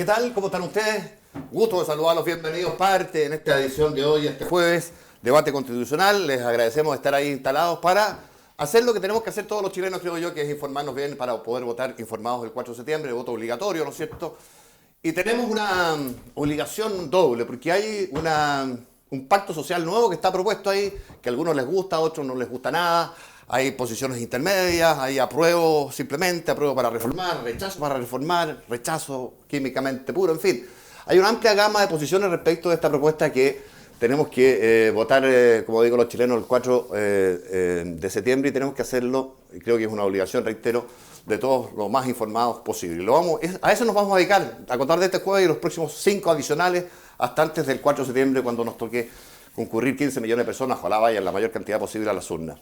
tal? ¿Cómo están ustedes? Gusto de saludarlos, bienvenidos parte en esta edición de hoy, este jueves, debate constitucional. Les agradecemos estar ahí instalados para hacer lo que tenemos que hacer todos los chilenos, creo yo, que es informarnos bien para poder votar informados el 4 de septiembre, voto obligatorio, ¿no es cierto? Y tenemos una obligación doble, porque hay un pacto social nuevo que está propuesto ahí, que a algunos les gusta, a otros no les gusta nada. Hay posiciones intermedias, hay apruebo simplemente, apruebo para reformar, rechazo para reformar, rechazo químicamente puro, en fin. Hay una amplia gama de posiciones respecto de esta propuesta que tenemos que votar, como digo los chilenos, el 4 de septiembre y tenemos que hacerlo, y creo que es una obligación, reitero, de todos los más informados posible. A eso nos vamos a dedicar, a contar de este jueves y los próximos 5 adicionales hasta antes del 4 de septiembre cuando nos toque concurrir 15 millones de personas, ojalá vayan la mayor cantidad posible a las urnas.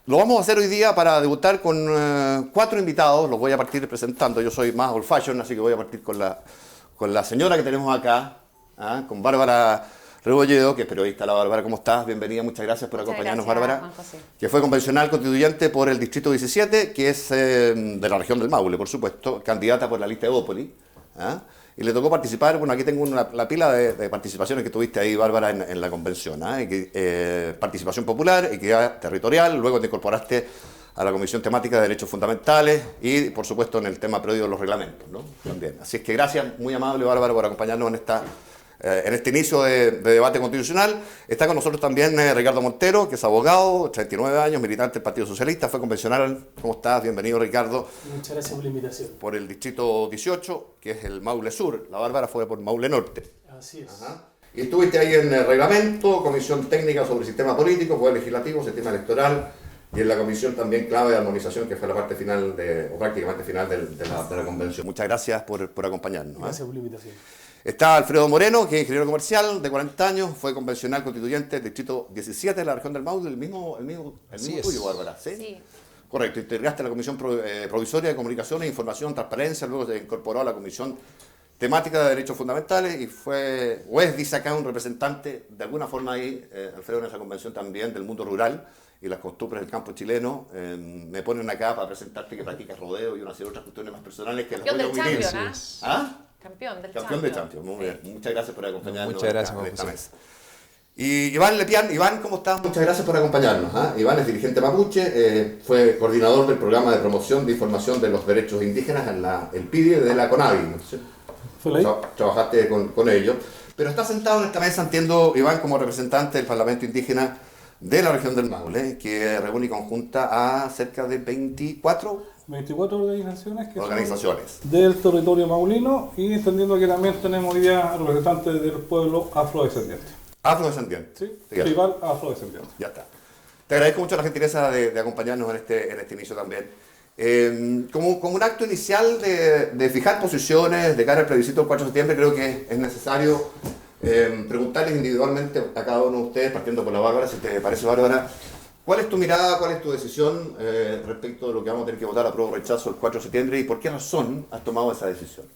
Lo vamos a hacer hoy día para debutar con 4 invitados, los voy a partir presentando. Yo soy más old fashion, así que voy a partir con la señora que tenemos acá, con Bárbara Rebolledo, que es periodista. La Bárbara, ¿cómo estás? Bienvenida, muchas gracias por acompañarnos, Bárbara. Que fue convencional constituyente por el Distrito 17, que es de la región del Maule, por supuesto, candidata por la lista de Evópolis. Y le tocó participar, bueno, aquí tengo la pila de participaciones que tuviste ahí, Bárbara, en la convención. Participación popular, equidad territorial, luego te incorporaste a la Comisión Temática de Derechos Fundamentales y, por supuesto, en el tema previo de los reglamentos, ¿no? También. Así es que gracias, muy amable, Bárbara, por acompañarnos en este inicio de debate constitucional. Está con nosotros también Ricardo Montero, que es abogado, 39 años, militante del Partido Socialista, fue convencional. ¿Cómo estás? Bienvenido, Ricardo. Muchas gracias por la invitación. Por el Distrito 18, que es el Maule Sur. La Bárbara fue por Maule Norte. Así es. Ajá. Y estuviste ahí en el reglamento, comisión técnica sobre sistema político, poder legislativo, sistema electoral, y en la comisión también clave de armonización, que fue la parte final, o prácticamente final de la convención. Muchas gracias por acompañarnos. Gracias por la invitación. Está Alfredo Moreno, que es ingeniero comercial, de 40 años, fue convencional constituyente del Distrito 17 de la región del Maule, el mismo tuyo, Bárbara, ¿sí? Sí. Correcto, integraste la Comisión Provisoria de Comunicaciones, Información, Transparencia, luego se incorporó a la Comisión Temática de Derechos Fundamentales y dice acá, un representante, de alguna forma ahí, Alfredo, en esa convención también, del mundo rural y las costumbres del campo chileno. Me ponen acá para presentarte que practicas rodeo y una serie de otras cuestiones más personales que Campeón las voy a omitir. ¿Ah? Campeón de Champions, muy bien. Muchas gracias por acompañarnos. Muchas gracias en esta mesa. Y Iván Lepián, Iván, ¿cómo estás? Muchas gracias por acompañarnos. Iván es dirigente mapuche, fue coordinador del programa de promoción de información de los derechos indígenas en el PIDE de la CONAVI. Trabajaste con ellos. Pero está sentado en esta mesa, entiendo, Iván, como representante del Parlamento Indígena de la región del Maule, que reúne y conjunta a cerca de 24 organizaciones son del territorio maulino, y entendiendo que también tenemos hoy día representantes del pueblo afrodescendiente. Afrodescendiente. Sí, tribal afrodescendiente. Ya está. Te agradezco mucho la gentileza de acompañarnos en este inicio también. Como un acto inicial de fijar posiciones de cara al plebiscito del 4 de septiembre, creo que es necesario preguntarles individualmente a cada uno de ustedes, partiendo por la Bárbara, si te parece, Bárbara, ¿cuál es tu mirada, cuál es tu decisión respecto de lo que vamos a tener que votar a prueba o rechazo el 4 de septiembre y por qué razón has tomado esa decisión?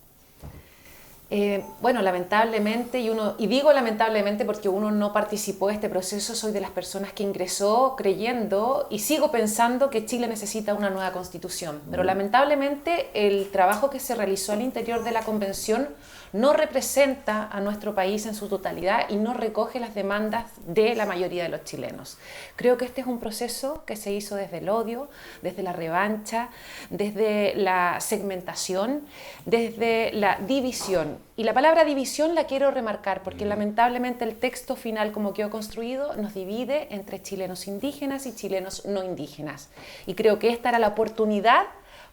Bueno, lamentablemente, y digo lamentablemente porque uno no participó de este proceso, soy de las personas que ingresó creyendo y sigo pensando que Chile necesita una nueva constitución, pero lamentablemente el trabajo que se realizó al interior de la convención no representa a nuestro país en su totalidad y no recoge las demandas de la mayoría de los chilenos. Creo que este es un proceso que se hizo desde el odio, desde la revancha, desde la segmentación, desde la división. Y la palabra división la quiero remarcar porque lamentablemente el texto final como quedó construido nos divide entre chilenos indígenas y chilenos no indígenas. Y creo que esta era la oportunidad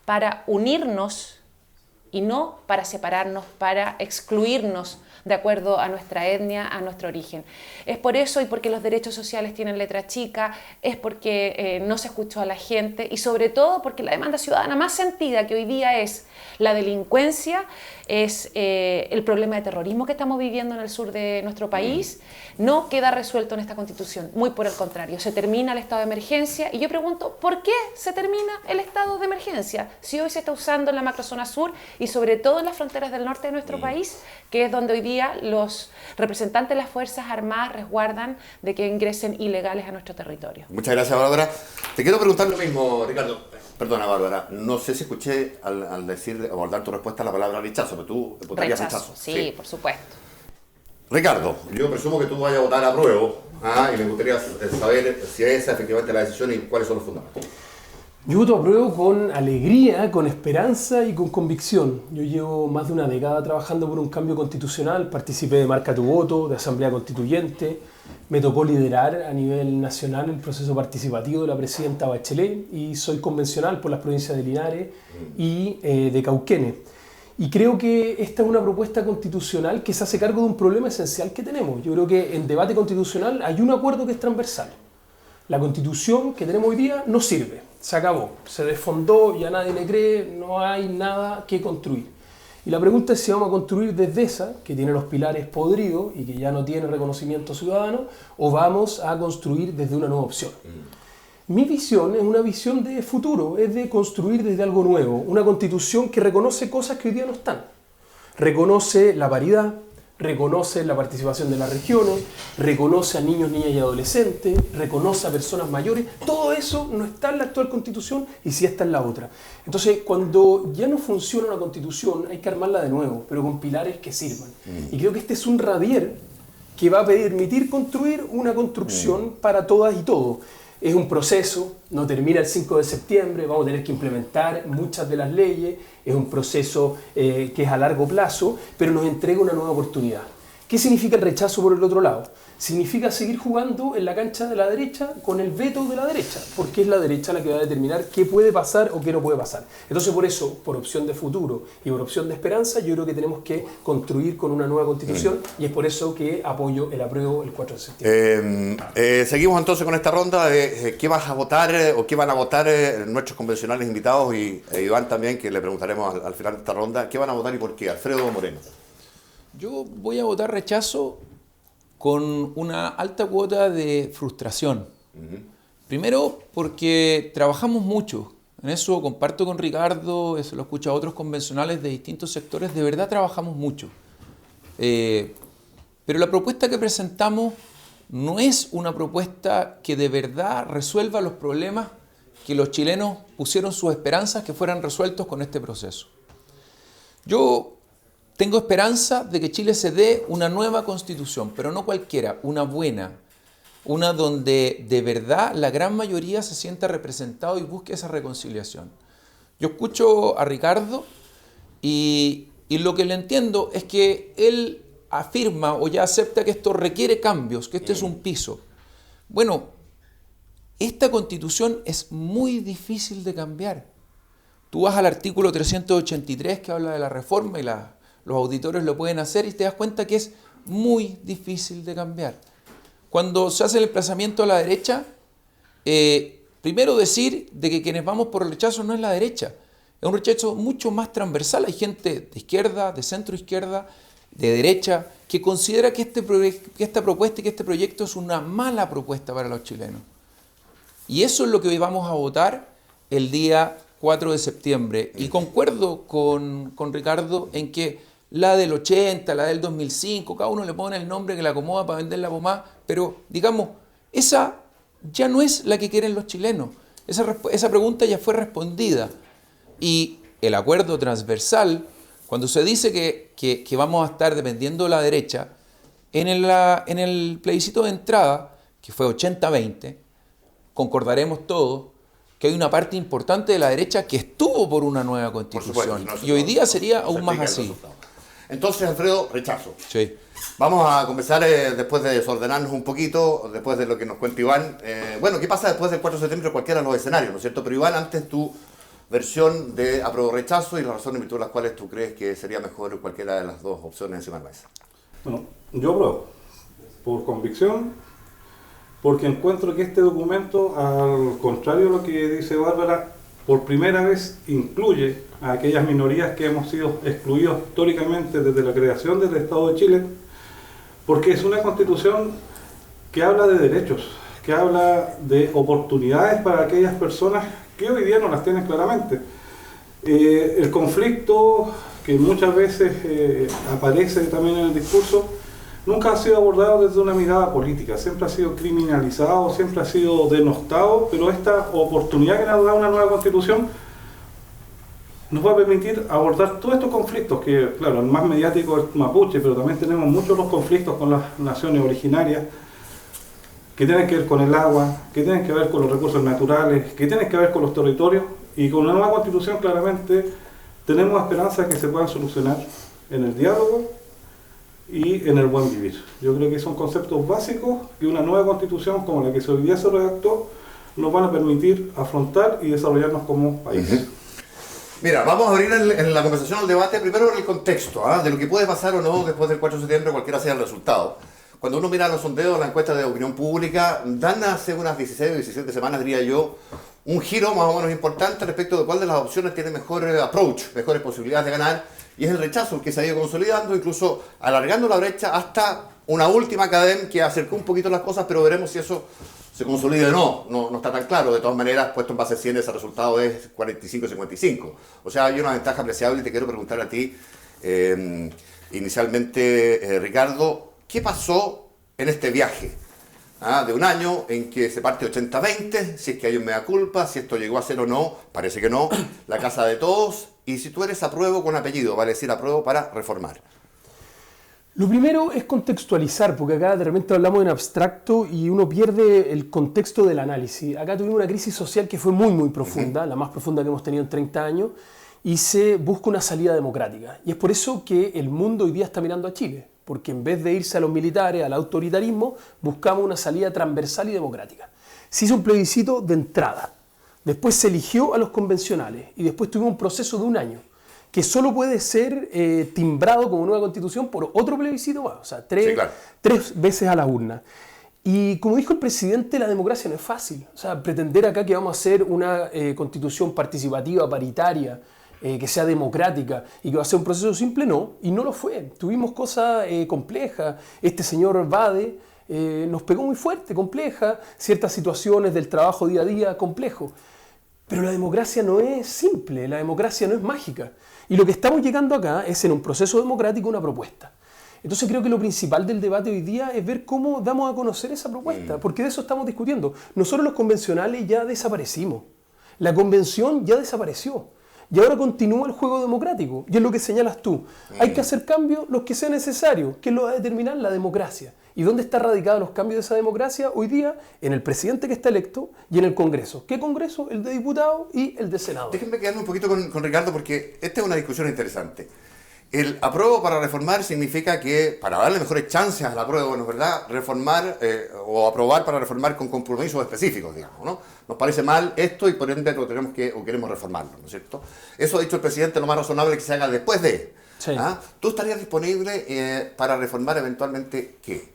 para unirnos y no para separarnos, para excluirnos de acuerdo a nuestra etnia, a nuestro origen. Es por eso y porque los derechos sociales tienen letra chica, es porque no se escuchó a la gente y sobre todo porque la demanda ciudadana más sentida que hoy día es la delincuencia, es el problema de terrorismo que estamos viviendo en el sur de nuestro país, no queda resuelto en esta Constitución, muy por el contrario, se termina el estado de emergencia y yo pregunto, ¿por qué se termina el estado de emergencia? Si hoy se está usando en la macrozona sur y sobre todo en las fronteras del norte de nuestro país, que es donde hoy día los representantes de las Fuerzas Armadas resguardan de que ingresen ilegales a nuestro territorio. Muchas gracias, Bárbara. Te quiero preguntar lo mismo, Ricardo. Perdona, Bárbara, no sé si escuché al decir, o al dar tu respuesta a la palabra rechazo, pero tú votarías rechazo. Sí, por supuesto. Ricardo, yo presumo que tú vayas a votar a prueba, y me gustaría saber si esa es efectivamente la decisión y cuáles son los fundamentos. Yo voto apruebo con alegría, con esperanza y con convicción. Yo llevo más de una década trabajando por un cambio constitucional, participé de Marca tu Voto, de Asamblea Constituyente, me tocó liderar a nivel nacional el proceso participativo de la presidenta Bachelet y soy convencional por las provincias de Linares y de Cauquenes. Y creo que esta es una propuesta constitucional que se hace cargo de un problema esencial que tenemos. Yo creo que en debate constitucional hay un acuerdo que es transversal. La constitución que tenemos hoy día no sirve, se acabó, se desfondó, ya nadie le cree, no hay nada que construir. Y la pregunta es si vamos a construir desde esa, que tiene los pilares podridos y que ya no tiene reconocimiento ciudadano, o vamos a construir desde una nueva opción. Mi visión es una visión de futuro, es de construir desde algo nuevo, una constitución que reconoce cosas que hoy día no están. Reconoce la paridad, reconoce la participación de las regiones, reconoce a niños, niñas y adolescentes, reconoce a personas mayores. Todo eso no está en la actual Constitución y sí está en la otra. Entonces, cuando ya no funciona una Constitución, hay que armarla de nuevo, pero con pilares que sirvan. Y creo que este es un radier que va a permitir construir una construcción para todas y todos. Es un proceso, no termina el 5 de septiembre, vamos a tener que implementar muchas de las leyes, es un proceso que es a largo plazo, pero nos entrega una nueva oportunidad. ¿Qué significa el rechazo por el otro lado? Significa seguir jugando en la cancha de la derecha con el veto de la derecha, porque es la derecha la que va a determinar qué puede pasar o qué no puede pasar. Entonces, por eso, por opción de futuro y por opción de esperanza, yo creo que tenemos que construir con una nueva Constitución y es por eso que apoyo el apruebo el 4 de septiembre. Seguimos entonces con esta ronda de qué vas a votar o qué van a votar nuestros convencionales invitados y Iván también, que le preguntaremos al final de esta ronda, qué van a votar y por qué. Alfredo Moreno. Yo voy a votar rechazo con una alta cuota de frustración. Primero, porque trabajamos mucho. En eso comparto con Ricardo, eso lo escucho a otros convencionales de distintos sectores, de verdad trabajamos mucho. Pero la propuesta que presentamos no es una propuesta que de verdad resuelva los problemas que los chilenos pusieron sus esperanzas que fueran resueltos con este proceso. Yo tengo esperanza de que Chile se dé una nueva constitución, pero no cualquiera, una buena, una donde de verdad la gran mayoría se sienta representado y busque esa reconciliación. Yo escucho a Ricardo y lo que le entiendo es que él afirma o ya acepta que esto requiere cambios, que este es un piso. Bueno, esta constitución es muy difícil de cambiar. Tú vas al artículo 383 que habla de la reforma y los auditores lo pueden hacer y te das cuenta que es muy difícil de cambiar. Cuando se hace el desplazamiento a la derecha, primero decir de que quienes vamos por el rechazo no es la derecha, es un rechazo mucho más transversal. Hay gente de izquierda, de centro izquierda, de derecha, que considera que esta propuesta y que este proyecto es una mala propuesta para los chilenos. Y eso es lo que hoy vamos a votar el día 4 de septiembre. Y concuerdo con Ricardo en que la del 80, la del 2005, cada uno le pone el nombre que le acomoda para vender la pomada, pero digamos, esa ya no es la que quieren los chilenos. Esa pregunta ya fue respondida. Y el acuerdo transversal, cuando se dice que vamos a estar dependiendo de la derecha, en el plebiscito de entrada, que fue 80-20, concordaremos todos que hay una parte importante de la derecha que estuvo por una nueva constitución. Y hoy día sería aún más así. Entonces, Alfredo, rechazo. Sí. Vamos a comenzar después de desordenarnos un poquito, después de lo que nos cuenta Iván. Bueno, ¿qué pasa después del 4 de septiembre? Cualquiera de los escenarios, ¿no es cierto? Pero Iván, antes tu versión de apruebo rechazo y las razones en virtud de las cuales tú crees que sería mejor cualquiera de las dos opciones encima de la mesa. Bueno, yo apruebo, por convicción, porque encuentro que este documento, al contrario de lo que dice Bárbara, por primera vez incluye a aquellas minorías que hemos sido excluidos históricamente desde la creación del Estado de Chile, porque es una constitución que habla de derechos, que habla de oportunidades para aquellas personas que hoy día no las tienen claramente. El conflicto que muchas veces aparece también en el discurso nunca ha sido abordado desde una mirada política, siempre ha sido criminalizado, siempre ha sido denostado, pero esta oportunidad que nos da una nueva constitución nos va a permitir abordar todos estos conflictos, que claro, el más mediático es mapuche, pero también tenemos muchos los conflictos con las naciones originarias, que tienen que ver con el agua, que tienen que ver con los recursos naturales, que tienen que ver con los territorios, y con una nueva constitución claramente tenemos esperanza de que se puedan solucionar en el diálogo y en el buen vivir. Yo creo que son conceptos básicos que una nueva constitución como la que hoy día se redactó nos van a permitir afrontar y desarrollarnos como país. Mira, vamos a abrir en la conversación al debate primero en el contexto, de lo que puede pasar o no después del 4 de septiembre, cualquiera sea el resultado. Cuando uno mira los sondeos, las encuestas de opinión pública, dan hace unas 16 o 17 semanas, diría yo, un giro más o menos importante respecto de cuál de las opciones tiene mejor approach, mejores posibilidades de ganar, y es el rechazo el que se ha ido consolidando, incluso alargando la brecha hasta una última cadena que acercó un poquito las cosas, pero veremos si eso se consolida o no está tan claro. De todas maneras, puesto en base 100, ese resultado es 45-55. O sea, hay una ventaja apreciable y te quiero preguntar a ti, inicialmente, Ricardo, ¿qué pasó en este viaje de un año en que se parte 80-20? Si es que hay un mea culpa, si esto llegó a ser o no, parece que no, la casa de todos, y si tú eres apruebo con apellido, vale decir apruebo para reformar. Lo primero es contextualizar, porque acá de repente hablamos en abstracto y uno pierde el contexto del análisis. Acá tuvimos una crisis social que fue muy profunda, la más profunda que hemos tenido en 30 años, y se busca una salida democrática. Y es por eso que el mundo hoy día está mirando a Chile, porque en vez de irse a los militares, al autoritarismo, buscamos una salida transversal y democrática. Se hizo un plebiscito de entrada, después se eligió a los convencionales y después tuvimos un proceso de un año que solo puede ser timbrado como nueva constitución por otro plebiscito más, o sea, tres veces a la urna. Y como dijo el presidente, la democracia no es fácil. O sea, pretender acá que vamos a hacer una constitución participativa, paritaria, que sea democrática y que va a ser un proceso simple, no, y no lo fue. Tuvimos cosas complejas. Este señor Bade nos pegó muy fuerte, compleja, ciertas situaciones del trabajo día a día, complejo. Pero la democracia no es simple, la democracia no es mágica. Y lo que estamos llegando acá es en un proceso democrático una propuesta. Entonces creo que lo principal del debate hoy día es ver cómo damos a conocer esa propuesta, porque de eso estamos discutiendo. Nosotros los convencionales ya desaparecimos, la convención ya desapareció. Y ahora continúa el juego democrático, y es lo que señalas tú. Hay que hacer cambios los que sean necesarios, que lo va a determinar la democracia. ¿Y dónde están radicados los cambios de esa democracia? Hoy día, en el presidente que está electo y en el Congreso. ¿Qué Congreso? El de diputados y el de senadores. Déjenme quedarme un poquito con Ricardo, porque esta es una discusión interesante. El apruebo para reformar significa que, para darle mejores chances al apruebo, ¿no es verdad?, reformar o aprobar para reformar con compromisos específicos, digamos, ¿no? Nos parece mal esto y por ende lo tenemos que, o queremos reformarlo, ¿no es cierto? Eso ha dicho el presidente, lo más razonable es que se haga después de. Sí. ¿Tú estarías disponible para reformar eventualmente qué?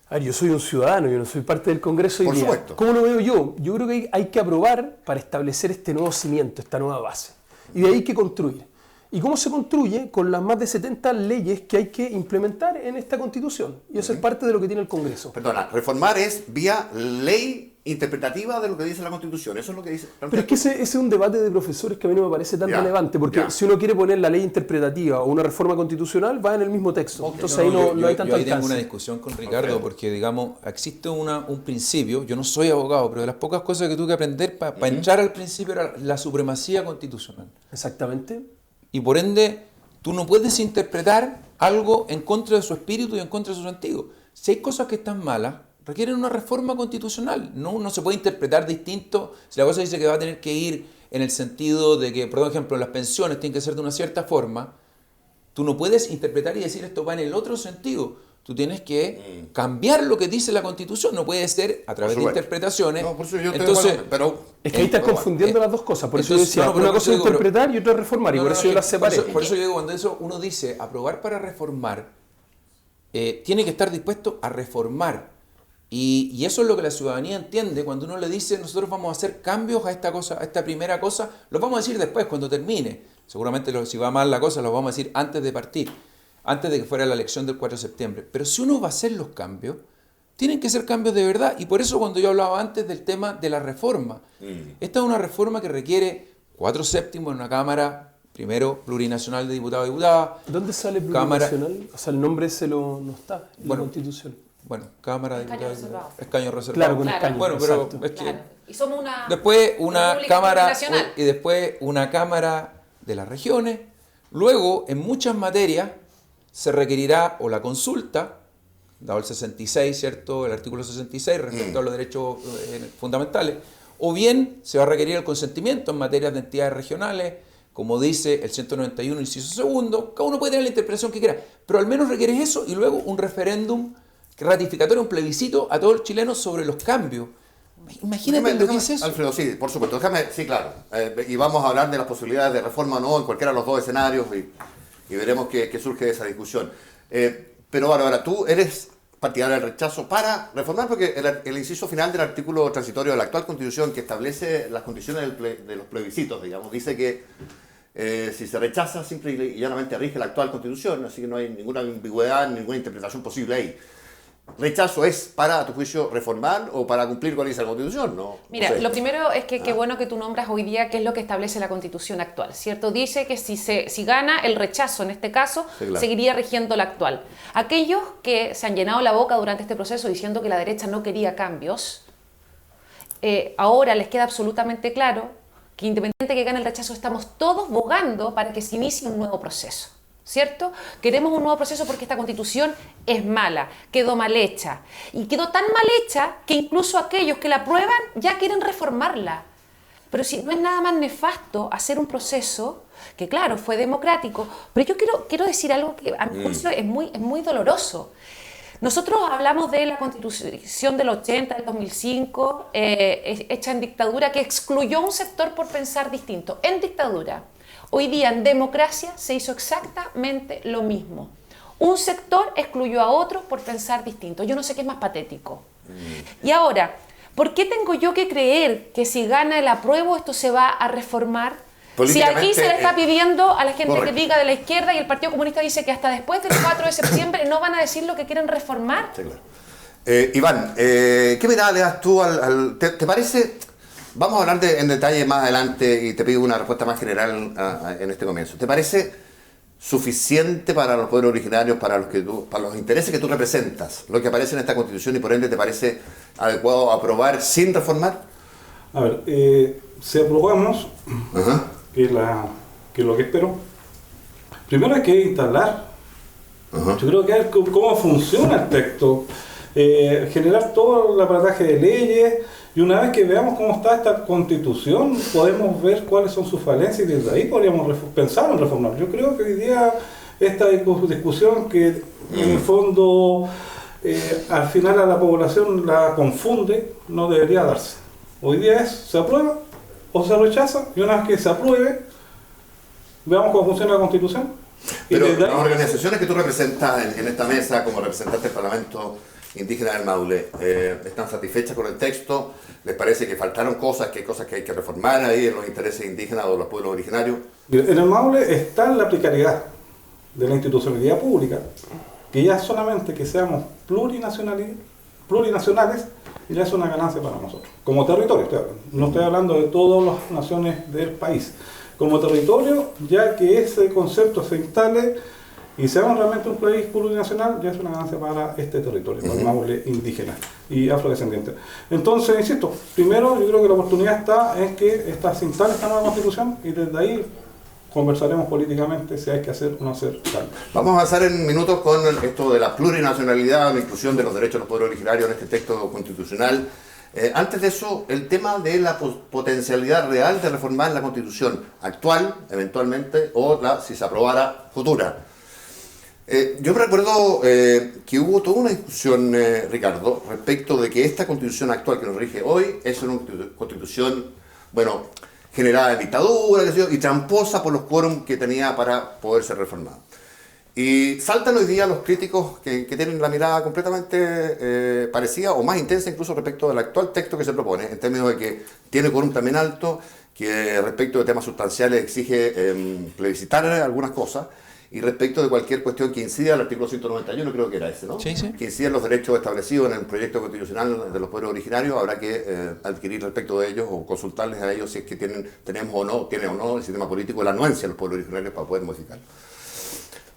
A ver, yo soy un ciudadano, yo no soy parte del Congreso hoy Por día. supuesto. ¿Cómo lo veo yo? Yo creo que hay que aprobar para establecer este nuevo cimiento, esta nueva base. Y de ahí hay que construir. ¿Y cómo se construye? Con las más de 70 leyes que hay que implementar en esta Constitución. Y eso es parte de lo que tiene el Congreso. Perdona, reformar es vía ley interpretativa de lo que dice la Constitución. Eso es lo que dice. Pero es que ese es un debate de profesores que a mí no me parece tan relevante, porque si uno quiere poner la ley interpretativa o una reforma constitucional, va en el mismo texto. Entonces ahí no hay tanto yo ahí alcance. tengo una discusión con Ricardo, porque digamos, existe un principio, yo no soy abogado, pero de las pocas cosas que tuve que aprender para entrar al principio era la supremacía constitucional. Exactamente. Y por ende, tú no puedes interpretar algo en contra de su espíritu y en contra de su sentido. Si hay cosas que están malas, requieren una reforma constitucional. No se puede interpretar distinto. Si la cosa dice que va a tener que ir en el sentido de que, por ejemplo, las pensiones tienen que ser de una cierta forma, tú no puedes interpretar y decir esto va en el otro sentido. Tú tienes que cambiar lo que dice la Constitución. No puede ser a través de interpretaciones. No, por eso yo entonces, pero es que ahí estás confundiendo las dos cosas. Por eso yo decía, una cosa es interpretar y otra es reformar. Y por eso yo las separé. Por eso yo digo, cuando eso uno dice aprobar para reformar, tiene que estar dispuesto a reformar. Y eso es lo que la ciudadanía entiende cuando uno le dice nosotros vamos a hacer cambios a esta cosa, a esta primera cosa. Los vamos a decir después, cuando termine. Seguramente si va mal la cosa, los vamos a decir antes de partir, antes de que fuera la elección del 4 de septiembre. Pero si uno va a hacer los cambios, tienen que ser cambios de verdad. Y por eso cuando yo hablaba antes del tema de la reforma, esta es una reforma que requiere 4/7 en una Cámara Primero, plurinacional de diputados y diputadas. ¿Dónde sale Cámara- plurinacional? O sea, el nombre ese no está en Bueno, la Constitución. Bueno, Cámara de Escaño Diputados. reservado. Escaño reservado. Claro, con Claro. escaño. Bueno, pero exacto. es que Claro. Y somos una... después una República cámara plurinacional. y después una cámara de las regiones. Luego, en muchas materias se requerirá o la consulta, dado el 66, ¿cierto? El artículo 66 respecto a los derechos fundamentales, o bien se va a requerir el consentimiento en materias de entidades regionales, como dice el 191, inciso segundo. Cada uno puede tener la interpretación que quiera, pero al menos requieres eso y luego un referéndum ratificatorio, un plebiscito a todos los chilenos sobre los cambios. Imagínate lo que es eso. Alfredo, sí, por supuesto. Sí, claro. Y vamos a hablar de las posibilidades de reforma o no en cualquiera de los dos escenarios y veremos qué surge de esa discusión. Pero ahora, tú eres partidario del rechazo para reformar, porque el inciso final del artículo transitorio de la actual Constitución, que establece las condiciones de los plebiscitos, digamos, dice que si se rechaza, simple y llanamente rige la actual Constitución, así que no hay ninguna ambigüedad, ninguna interpretación posible ahí. ¿Rechazo es para, a tu juicio, reformar o para cumplir con esa Constitución? No, Mira, no sé. lo primero es que qué bueno que tú nombras hoy día qué es lo que establece la Constitución actual, ¿cierto? Dice que si gana el rechazo, en este caso, Sí, claro. seguiría rigiendo la actual. Aquellos que se han llenado la boca durante este proceso diciendo que la derecha no quería cambios, ahora les queda absolutamente claro que independientemente de que gane el rechazo, estamos todos bogando para que se inicie un nuevo proceso. ¿Cierto? Queremos un nuevo proceso porque esta Constitución es mala, quedó mal hecha. Y quedó tan mal hecha que incluso aquellos que la aprueban ya quieren reformarla. Pero si no es nada más nefasto hacer un proceso que, claro, fue democrático, pero yo quiero decir algo que a mi juicio es muy doloroso. Nosotros hablamos de la Constitución del 80, del 2005, hecha en dictadura, que excluyó un sector por pensar distinto, en dictadura. Hoy día en democracia se hizo exactamente lo mismo. Un sector excluyó a otro por pensar distinto. Yo no sé qué es más patético. Y ahora, ¿por qué tengo yo que creer que si gana el apruebo esto se va a reformar? Si aquí se le está pidiendo a la gente correcto. que diga de la izquierda y el Partido Comunista dice que hasta después del 4 de septiembre no van a decir lo que quieren reformar. Sí, claro. Iván, ¿qué mirada le das tú ¿te parece? Vamos a hablar en detalle más adelante y te pido una respuesta más general en este comienzo. ¿Te parece suficiente para los pueblos originarios, para los intereses que tú representas, lo que aparece en esta Constitución y por ende te parece adecuado aprobar sin reformar? A ver, si aprobamos, Ajá. que es lo que espero, primero hay que instalar. Ajá. Yo creo que ver cómo funciona el texto, generar todo el aparataje de leyes, y una vez que veamos cómo está esta Constitución, podemos ver cuáles son sus falencias y desde ahí podríamos pensar en reformar. Yo creo que hoy día esta discusión que en el fondo al final a la población la confunde, no debería darse. Hoy día se aprueba o se rechaza, y una vez que se apruebe, veamos cómo funciona la Constitución. Y Pero desde las ahí- organizaciones que tú representas en esta mesa como representante del Parlamento Indígena del Maule, ¿están satisfechas con el texto? ¿Les parece que faltaron cosas, que hay cosas que hay que reformar ahí en los intereses indígenas o de los pueblos originarios? Mira, en el Maule está la precariedad de la institucionalidad pública, que ya solamente que seamos plurinacionales ya es una ganancia para nosotros. Como territorio, no estoy hablando de todas las naciones del país. Como territorio, ya que ese concepto se instale y seamos realmente un país plurinacional, ya es una ganancia para este territorio, para el Maule indígena y afrodescendiente. Entonces, insisto, primero yo creo que la oportunidad está en que se instale esta nueva Constitución y desde ahí conversaremos políticamente si hay que hacer o no hacer cambios. Vamos a avanzar en minutos con esto de la plurinacionalidad, la inclusión de los derechos de los pueblos originarios en este texto constitucional. Antes de eso, el tema de la potencialidad real de reformar la Constitución actual, eventualmente, o si se aprobara, futura. Yo me recuerdo que hubo toda una discusión, Ricardo, respecto de que esta Constitución actual que nos rige hoy es una Constitución, bueno, generada en dictadura, qué sé yo, y tramposa por los quórum que tenía para poder ser reformada. Y saltan hoy día los críticos que tienen la mirada completamente parecida o más intensa incluso respecto del actual texto que se propone, en términos de que tiene quórum también alto, que respecto de temas sustanciales exige plebiscitar algunas cosas, y respecto de cualquier cuestión que incida al artículo 191, creo que era ese, ¿no? Sí, sí. Que incida en los derechos establecidos en el proyecto constitucional de los pueblos originarios, habrá que adquirir respecto de ellos o consultarles a ellos si es que tienen o no el sistema político de la anuencia de los pueblos originarios para poder modificar.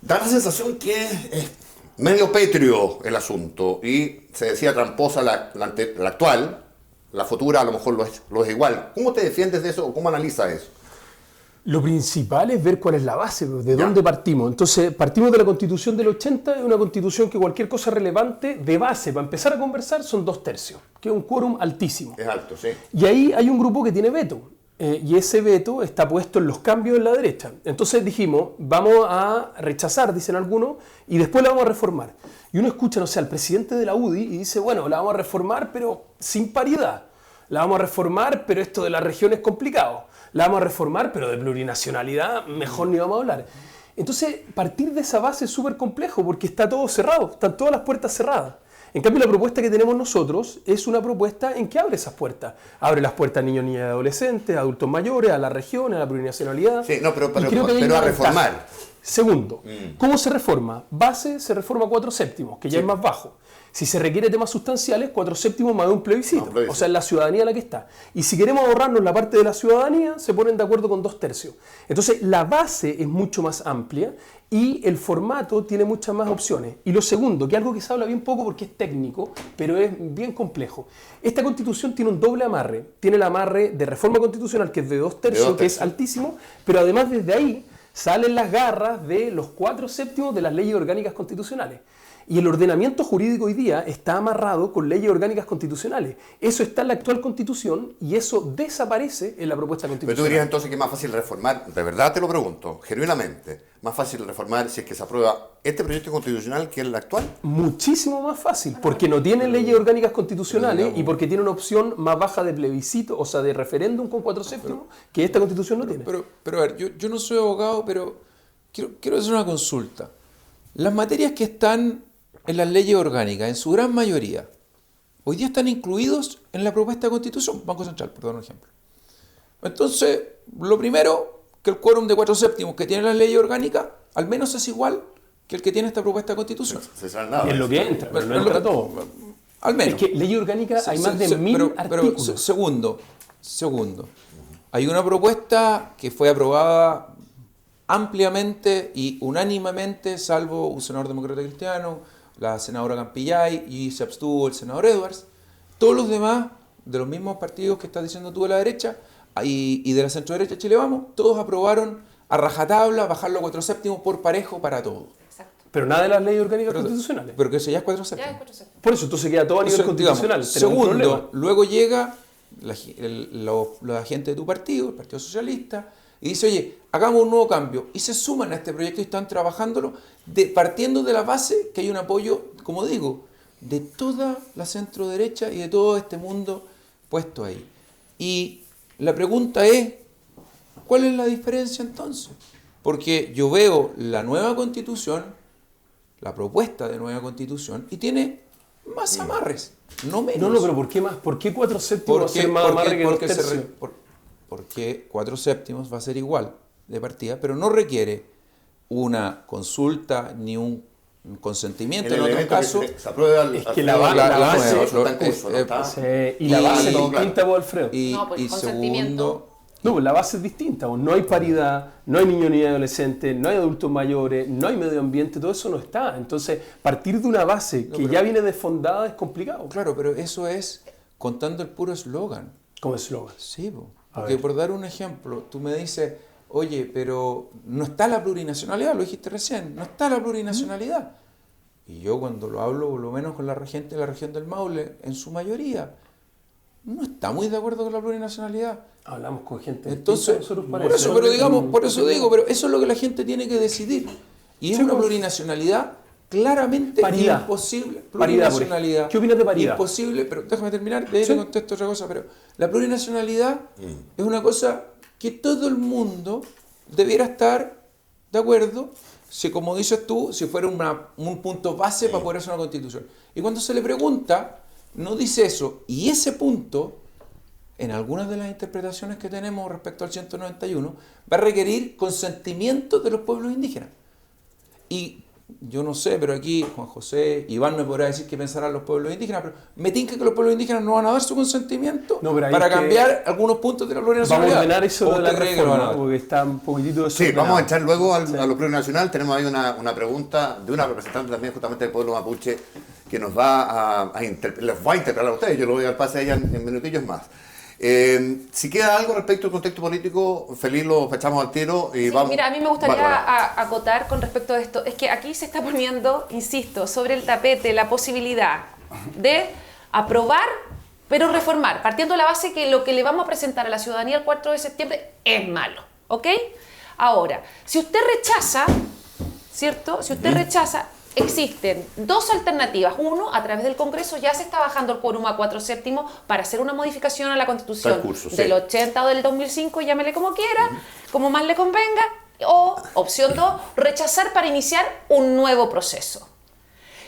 Da la sensación que es medio pétreo el asunto y se decía tramposa la actual, la futura a lo mejor lo es igual. ¿Cómo te defiendes de eso o cómo analizas eso? Lo principal es ver cuál es la base, de dónde partimos. Entonces, partimos de la Constitución del 80, es una Constitución que cualquier cosa relevante de base para empezar a conversar son 2/3, que es un quórum altísimo. Es alto, sí. Y ahí hay un grupo que tiene veto, y ese veto está puesto en los cambios en la derecha. Entonces dijimos, vamos a rechazar, dicen algunos, y después la vamos a reformar. Y uno escucha, no sé, al presidente de la UDI y dice, bueno, la vamos a reformar, pero sin paridad. La vamos a reformar, pero esto de la región es complicado. La vamos a reformar, pero de plurinacionalidad mejor ni vamos a hablar. Entonces, partir de esa base es súper complejo porque está todo cerrado, están todas las puertas cerradas. En cambio, la propuesta que tenemos nosotros es una propuesta en que abre esas puertas. Abre las puertas a niños, niñas y adolescentes, a adultos mayores, a la región, a la plurinacionalidad. Sí, no, pero a a reformar. Segundo, ¿cómo se reforma? Base se reforma 4/7, que ya es más bajo. Si se requiere temas sustanciales, 4/7 más de un plebiscito. O sea, es la ciudadanía la que está. Y si queremos ahorrarnos la parte de la ciudadanía, se ponen de acuerdo con 2/3. Entonces, la base es mucho más amplia y el formato tiene muchas más opciones. Y lo segundo, que es algo que se habla bien poco porque es técnico, pero es bien complejo. Esta Constitución tiene un doble amarre. Tiene el amarre de reforma constitucional, que es de 2/3, que es altísimo, pero además desde ahí salen las garras de los 4/7 de las leyes orgánicas constitucionales. Y el ordenamiento jurídico hoy día está amarrado con leyes orgánicas constitucionales. Eso está en la actual Constitución y eso desaparece en la propuesta constitucional. Pero tú dirías entonces que es más fácil reformar, de verdad te lo pregunto, genuinamente, más fácil reformar si es que se aprueba este proyecto constitucional que el actual. Muchísimo más fácil, porque no tiene leyes orgánicas constitucionales y porque tiene una opción más baja de plebiscito, o sea, de referéndum con 4/7, que esta Constitución no tiene. Pero a ver, yo no soy abogado, pero quiero hacer una consulta. Las materias que están en las leyes orgánicas, en su gran mayoría, hoy día están incluidos en la propuesta de Constitución, Banco Central, por dar un ejemplo. Entonces, lo primero, que el quórum de 4/7 que tiene las leyes orgánicas, al menos es igual que el que tiene esta propuesta de Constitución. Es lo que entra, pero no entra todo. Al menos. Es que ley orgánica hay más de 1000 artículos. Pero, segundo, hay una propuesta que fue aprobada ampliamente y unánimemente, salvo un senador demócrata cristiano, la senadora Campillay, y se abstuvo el senador Edwards. Todos los demás, de los mismos partidos que estás diciendo tú de la derecha y de la centro derecha Chile Vamos, todos aprobaron a rajatabla bajarlo a 4/7 por parejo para todos. Exacto. Pero nada de las leyes orgánicas constitucionales. Pero que eso ya es 4/7. Ya es 4/7. Por eso, entonces queda todo a nivel constitucional. Segundo, luego llega los agentes de tu partido, el Partido Socialista, y dice, oye, hagamos un nuevo cambio. Y se suman a este proyecto y están trabajándolo partiendo de la base que hay un apoyo, como digo, de toda la centro derecha y de todo este mundo puesto ahí. Y la pregunta es, ¿cuál es la diferencia entonces? Porque yo veo la nueva Constitución, la propuesta de nueva Constitución, y tiene más amarres, no menos. No, pero ¿por qué más? ¿Por qué 4/7 va a ser más amarre que 2/3? Porque 4/7 va a ser igual de partida, pero no requiere una consulta ni un consentimiento. En otro caso, se aprueba es que la base y la base es distinta, Alfredo. Y segundo, no, la base es distinta. No hay paridad, no hay niños ni adolescentes, no hay adultos mayores, no hay medio ambiente, todo eso no está. Entonces, partir de una base que ya viene desfondada es complicado. Claro, pero eso es contando el puro eslogan. Como eslogan. Sí, porque por dar un ejemplo, tú me dices, oye, pero no está la plurinacionalidad, lo dijiste recién, no está la plurinacionalidad. Y yo cuando lo hablo, por lo menos con la gente de la región del Maule, en su mayoría, no está muy de acuerdo con la plurinacionalidad. Hablamos con gente. Entonces, por eso digo, pero eso es lo que la gente tiene que decidir. Y es una plurinacionalidad claramente imposible. Plurinacionalidad. ¿Qué opinas de paridad? Imposible, pero déjame terminar, de ahí te contesto otra cosa, pero la plurinacionalidad es una cosa que todo el mundo debiera estar de acuerdo, si como dices tú, si fuera un punto base para poder hacer una constitución. Y cuando se le pregunta, no dice eso. Y ese punto, en algunas de las interpretaciones que tenemos respecto al 191, va a requerir consentimiento de los pueblos indígenas. Y yo no sé, pero aquí Juan José, Iván me podrá decir qué pensarán los pueblos indígenas, pero me tinca que los pueblos indígenas no van a dar su consentimiento para cambiar algunos puntos de la plurinacionalidad. Vamos a ordenar eso de la reforma, porque está un poquitito desordenado. Sí, vamos a entrar luego a lo plurinacional. Tenemos ahí una pregunta de una representante también justamente del pueblo mapuche que nos va les va a interpelar a ustedes. Yo lo voy a dar pase a ella en minutillos más. Si queda algo respecto al contexto político, feliz lo echamos al tiro y Sí, vamos. mira, a mí me gustaría acotar con respecto a esto. Es que aquí se está poniendo, insisto, sobre el tapete la posibilidad de aprobar, pero reformar, partiendo de la base que lo que le vamos a presentar a la ciudadanía el 4 de septiembre es malo, ¿ok? Ahora, si usted rechaza, ¿cierto? Si usted rechaza, existen dos alternativas. Uno, a través del Congreso ya se está bajando el quórum a 4/7 para hacer una modificación a la Constitución del 80 o del 2005, llámele como quiera, como más le convenga. O, opción 2, rechazar para iniciar un nuevo proceso.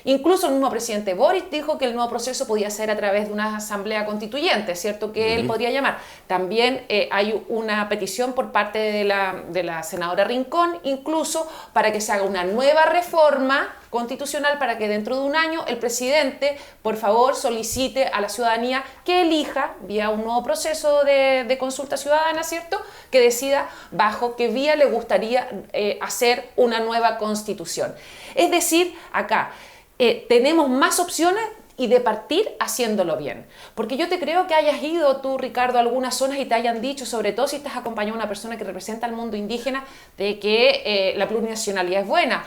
Incluso el mismo presidente Boric dijo que el nuevo proceso podía ser a través de una asamblea constituyente, ¿cierto? Que él podría llamar. También hay una petición por parte de la senadora Rincón, incluso para que se haga una nueva reforma constitucional para que dentro de un año el presidente, por favor, solicite a la ciudadanía que elija, vía un nuevo proceso de consulta ciudadana, ¿cierto?, que decida bajo qué vía le gustaría hacer una nueva constitución. Es decir, acá tenemos más opciones y de partir haciéndolo bien. Porque yo te creo que hayas ido tú, Ricardo, a algunas zonas y te hayan dicho, sobre todo si estás acompañado de una persona que representa al mundo indígena, de que la plurinacionalidad es buena.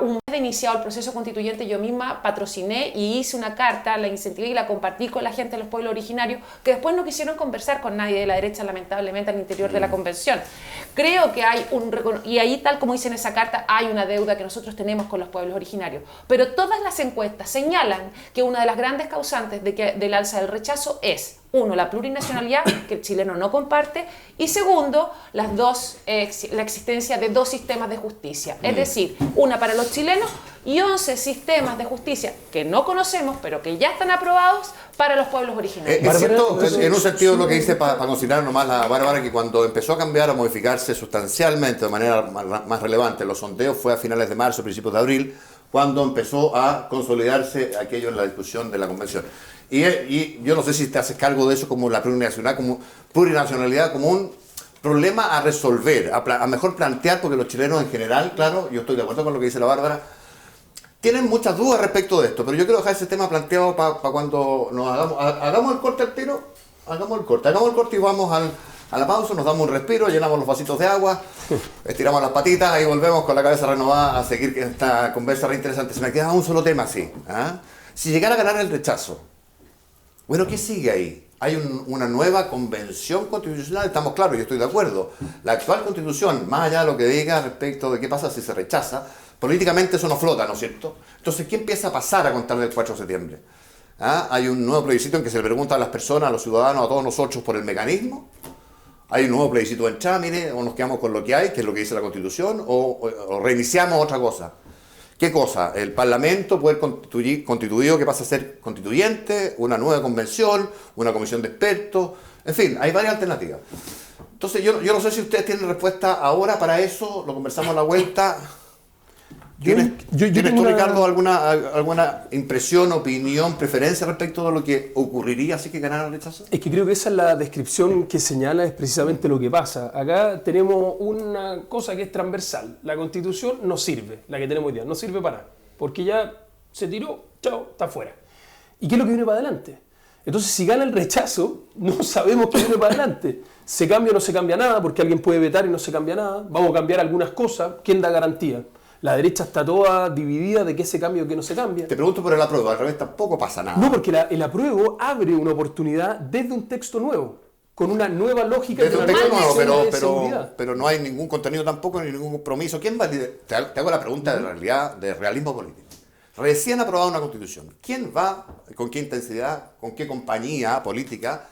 Un mes de iniciado el proceso constituyente, yo misma patrociné y hice una carta, la incentivé y la compartí con la gente de los pueblos originarios, que después no quisieron conversar con nadie de la derecha, lamentablemente, al interior de la convención. Creo que hay y ahí, tal como dice en esa carta, hay una deuda que nosotros tenemos con los pueblos originarios. Pero todas las encuestas señalan que una de las grandes causantes del alza del rechazo es, uno, la plurinacionalidad, que el chileno no comparte, y segundo, la existencia de dos sistemas de justicia. Es decir, una para los chilenos y 11 sistemas de justicia que no conocemos, pero que ya están aprobados para los pueblos originarios. Es cierto, en un sentido lo que dice, para considerar nomás la Bárbara, que cuando empezó a cambiar, a modificarse sustancialmente de manera más relevante los sondeos, fue a finales de marzo, principios de abril, cuando empezó a consolidarse aquello en la discusión de la convención. Y yo no sé si te haces cargo de eso como la plurinacionalidad como un problema a resolver, a mejor plantear, porque los chilenos en general, claro, yo estoy de acuerdo con lo que dice la Bárbara, tienen muchas dudas respecto de esto, pero yo quiero dejar ese tema planteado para cuando nos hagamos el corte al tiro, hagamos el corte y vamos a la pausa, nos damos un respiro, llenamos los vasitos de agua, estiramos las patitas y volvemos con la cabeza renovada a seguir esta conversa re interesante. Se me queda un solo tema así. Si llegara a ganar el rechazo, bueno, ¿qué sigue ahí? Hay una nueva convención constitucional, estamos claros, yo estoy de acuerdo. La actual constitución, más allá de lo que diga respecto de qué pasa si se rechaza, políticamente eso no flota, ¿no es cierto? Entonces, ¿qué empieza a pasar a contar del 4 de septiembre? Hay un nuevo plebiscito en que se le pregunta a las personas, a los ciudadanos, a todos nosotros por el mecanismo. Hay un nuevo plebiscito en trámite, o nos quedamos con lo que hay, que es lo que dice la Constitución, o reiniciamos otra cosa. ¿Qué cosa? El Parlamento puede constituido que pasa a ser constituyente, una nueva convención, una comisión de expertos, en fin, hay varias alternativas. Entonces yo no sé si ustedes tienen respuesta ahora para eso, lo conversamos a la vuelta. ¿Tienes tú, Ricardo, alguna impresión, opinión, preferencia respecto de lo que ocurriría si que ganara el rechazo? Es que creo que esa es la descripción que señala es precisamente lo que pasa. Acá tenemos una cosa que es transversal. La Constitución no sirve, la que tenemos hoy día, no sirve para nada. Porque ya se tiró, chao, está fuera. ¿Y qué es lo que viene para adelante? Entonces, si gana el rechazo, no sabemos qué viene para adelante. ¿Se cambia o no se cambia nada? Porque alguien puede vetar y no se cambia nada. Vamos a cambiar algunas cosas. ¿Quién da garantía? La derecha está toda dividida de qué se cambia o qué no se cambia. Te pregunto por el apruebo, al revés tampoco pasa nada. No, porque el apruebo abre una oportunidad desde un texto nuevo, con una nueva lógica. Desde un texto nuevo, de pero no hay ningún contenido tampoco, ni ningún compromiso. ¿Quién va a liderar? Te hago la pregunta de realismo político. Recién aprobada una constitución. ¿Quién va, con qué intensidad, con qué compañía política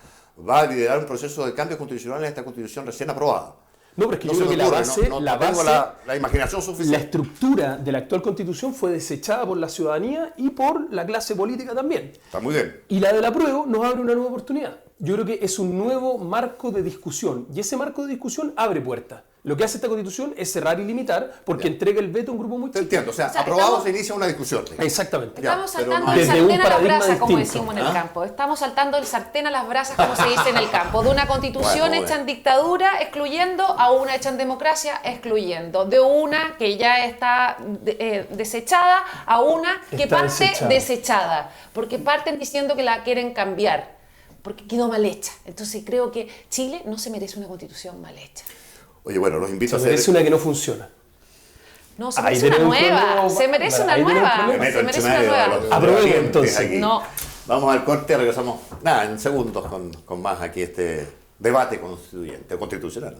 va a liderar un proceso de cambios constitucionales en esta constitución recién aprobada? No, pero es que yo creo que la base, tengo la imaginación suficiente. La estructura de la actual Constitución fue desechada por la ciudadanía y por la clase política también. Está muy bien. Y la del apruebo nos abre una nueva oportunidad. Yo creo que es un nuevo marco de discusión y ese marco de discusión abre puertas. Lo que hace esta Constitución es cerrar y limitar porque entrega el veto a un grupo muy Te chico. entiendo, o sea, sea, aprobado estamos- se inicia una discusión. Exactamente. Ya, Estamos pero saltando no el hay- Desde un sartén a las paradigma brasas, como distinto. decimos en el ¿Ah? campo. Estamos saltando el sartén a las brasas, como se dice en el campo. De una constitución Bueno, hecha en dictadura, excluyendo, a una hecha en democracia, excluyendo. De una que ya está desechada, a una que Está parte desechada. desechada. Porque parten diciendo que la quieren cambiar. Porque quedó mal hecha. Entonces creo que Chile no se merece una constitución mal hecha. Oye, bueno, los invito Se a hacer... merece una que no funciona. No, se Ahí merece una tenemos un nueva. problema. Se merece una Ahí tenemos un nueva. problema. Me meto Se en merece una medio de nueva. los Aprobemos, debatientes entonces. aquí. No. Vamos al corte, regresamos nada, en segundos con más aquí este debate constituyente o constitucional.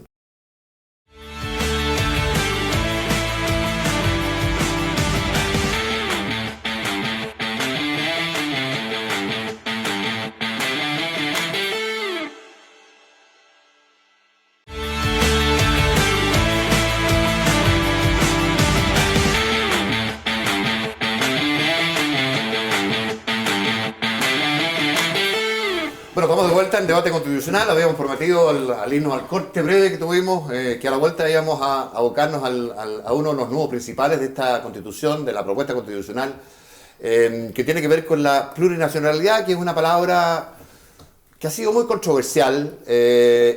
Bueno, estamos de vuelta en debate constitucional. Habíamos prometido al irnos al corte breve que tuvimos, que a la vuelta íbamos a abocarnos a uno de los nuevos principales de esta constitución, de la propuesta constitucional, que tiene que ver con la plurinacionalidad, que es una palabra que ha sido muy controversial,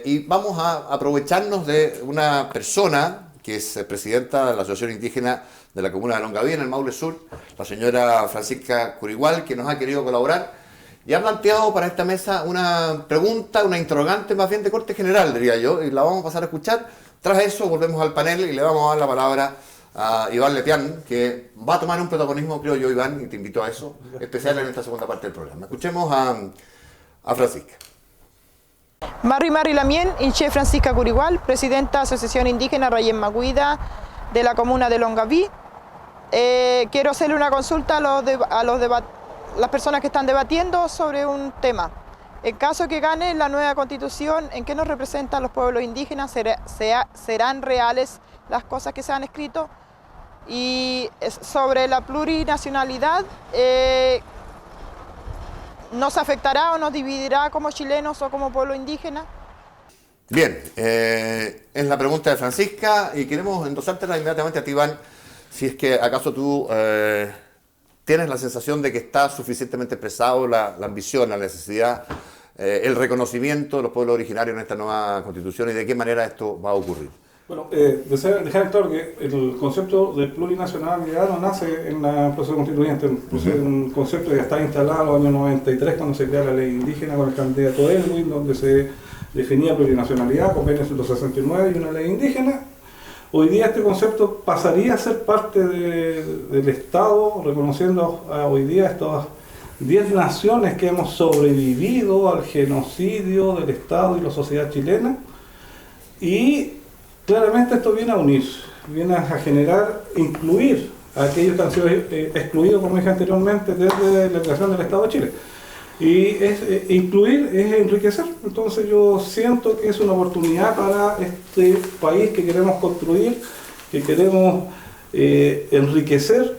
y vamos a aprovecharnos de una persona que es presidenta de la Asociación Indígena de la Comuna de Longaví, en el Maule Sur, la señora Francisca Curigual, que nos ha querido colaborar y ha planteado para esta mesa una pregunta, una interrogante más bien de corte general, diría yo, y la vamos a pasar a escuchar. Tras eso volvemos al panel y le vamos a dar la palabra a Iván Lepián, que va a tomar un protagonismo, creo yo, Iván, y te invito a eso, especial en esta segunda parte del programa. Escuchemos a Francisca. Marri Marri Lamien, Inche Francisca Curigual, presidenta Asociación Indígena Rayén Maguida de la comuna de Longaví. Quiero hacerle una consulta a las personas que están debatiendo sobre un tema. En caso que gane la nueva constitución, ¿en qué nos representan los pueblos indígenas? ¿Serán reales las cosas que se han escrito? Y sobre la plurinacionalidad, ¿nos afectará o nos dividirá como chilenos o como pueblo indígena? Bien, es la pregunta de Francisca y queremos endosártela inmediatamente a ti, Iván, si es que acaso tú tienes la sensación de que está suficientemente expresado la ambición, la necesidad, el reconocimiento de los pueblos originarios en esta nueva constitución y de qué manera esto va a ocurrir. Bueno, dejar claro que el concepto de plurinacionalidad no nace en el proceso constituyente, es un concepto que está instalado en los años 93 cuando se crea la ley indígena con el candidato Elwin, donde se definía plurinacionalidad, convenio 169 y una ley indígena. Hoy día este concepto pasaría a ser parte del Estado, reconociendo hoy día estas 10 naciones que hemos sobrevivido al genocidio del Estado y la sociedad chilena. Y claramente esto viene a unir, viene a generar, incluir a aquellos que han sido excluidos, como dije anteriormente, desde la creación del Estado de Chile. Y incluir es enriquecer. Entonces yo siento que es una oportunidad para este país que queremos construir, que queremos enriquecer.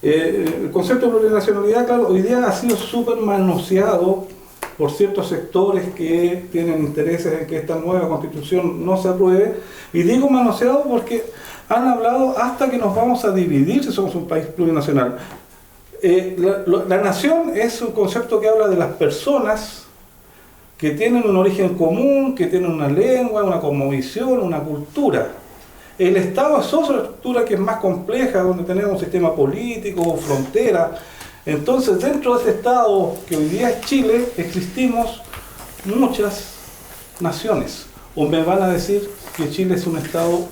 El concepto de plurinacionalidad, claro, hoy día ha sido súper manoseado por ciertos sectores que tienen intereses en que esta nueva constitución no se apruebe. Y digo manoseado porque han hablado hasta que nos vamos a dividir si somos un país plurinacional. La nación es un concepto que habla de las personas que tienen un origen común, que tienen una lengua, una cosmovisión, una cultura. El Estado es otra estructura que es más compleja, donde tenemos un sistema político, frontera. Entonces, dentro de este Estado que hoy día es Chile, existimos muchas naciones. O me van a decir que Chile es un Estado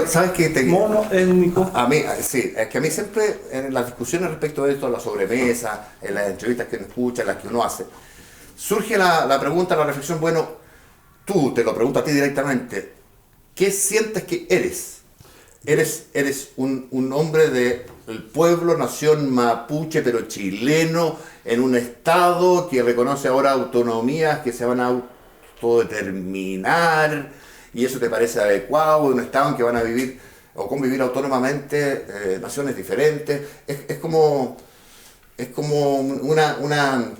¿sabes qué? monoétnico. A mí, sí, es que a mí siempre en las discusiones respecto de esto, en la sobremesa, en las entrevistas que uno escucha, en las que uno hace, surge la pregunta, la reflexión, bueno, tú te lo pregunto a ti directamente, ¿qué sientes que eres? Eres un hombre del pueblo, nación mapuche, pero chileno, en un Estado que reconoce ahora autonomías que se van a autodeterminar, y eso te parece adecuado, un Estado en que van a vivir o convivir autónomamente naciones diferentes. Es como una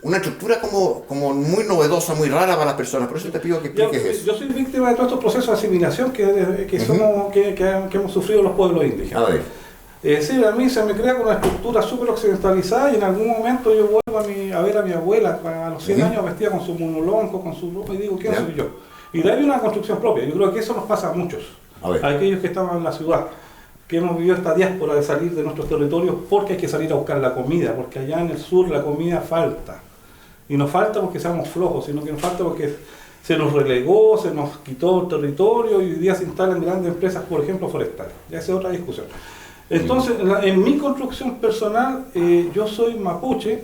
una estructura como muy novedosa, muy rara para las personas. Por eso te pido que expliques eso. Yo soy víctima de todos estos procesos de asimilación que hemos sufrido los pueblos indígenas. A ver. Es decir, a mí se me crea con una estructura súper occidentalizada y en algún momento yo vuelvo a ver a mi abuela a los 100 años vestida con su monolonco, con su ropa y digo, ¿quién soy yo? Y de ahí una construcción propia. Yo creo que eso nos pasa a muchos. A aquellos que estaban en la ciudad, que hemos vivido esta diáspora de salir de nuestros territorios porque hay que salir a buscar la comida, porque allá en el sur la comida falta. Y no falta porque seamos flojos, sino que nos falta porque se nos relegó, se nos quitó el territorio y hoy día se instalan grandes empresas, por ejemplo, forestales. Ya esa es otra discusión. Entonces, en mi construcción personal, yo soy mapuche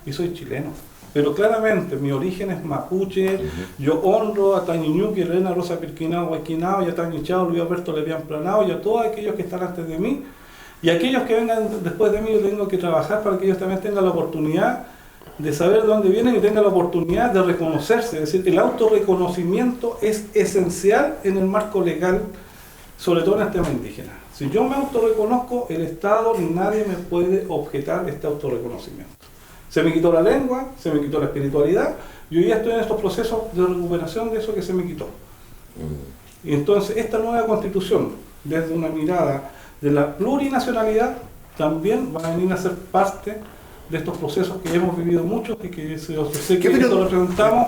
y soy chileno. Pero claramente mi origen es mapuche, yo honro a Tañiñuqui, Elena Rosa Pirquinao, Huayquinao, y a Tañichao, Luis Alberto Levián Planao, y a todos aquellos que están antes de mí, y aquellos que vengan después de mí, yo tengo que trabajar para que ellos también tengan la oportunidad de saber de dónde vienen y tengan la oportunidad de reconocerse. Es decir, el autorreconocimiento es esencial en el marco legal, sobre todo en el tema indígena. Si yo me autorreconozco, el Estado ni nadie me puede objetar este autorreconocimiento. Se me quitó la lengua, se me quitó la espiritualidad, y hoy ya estoy en estos procesos de recuperación de eso que se me quitó. Y entonces esta nueva constitución, desde una mirada de la plurinacionalidad, también va a venir a ser parte de estos procesos que hemos vivido muchos y que sé que lo representamos.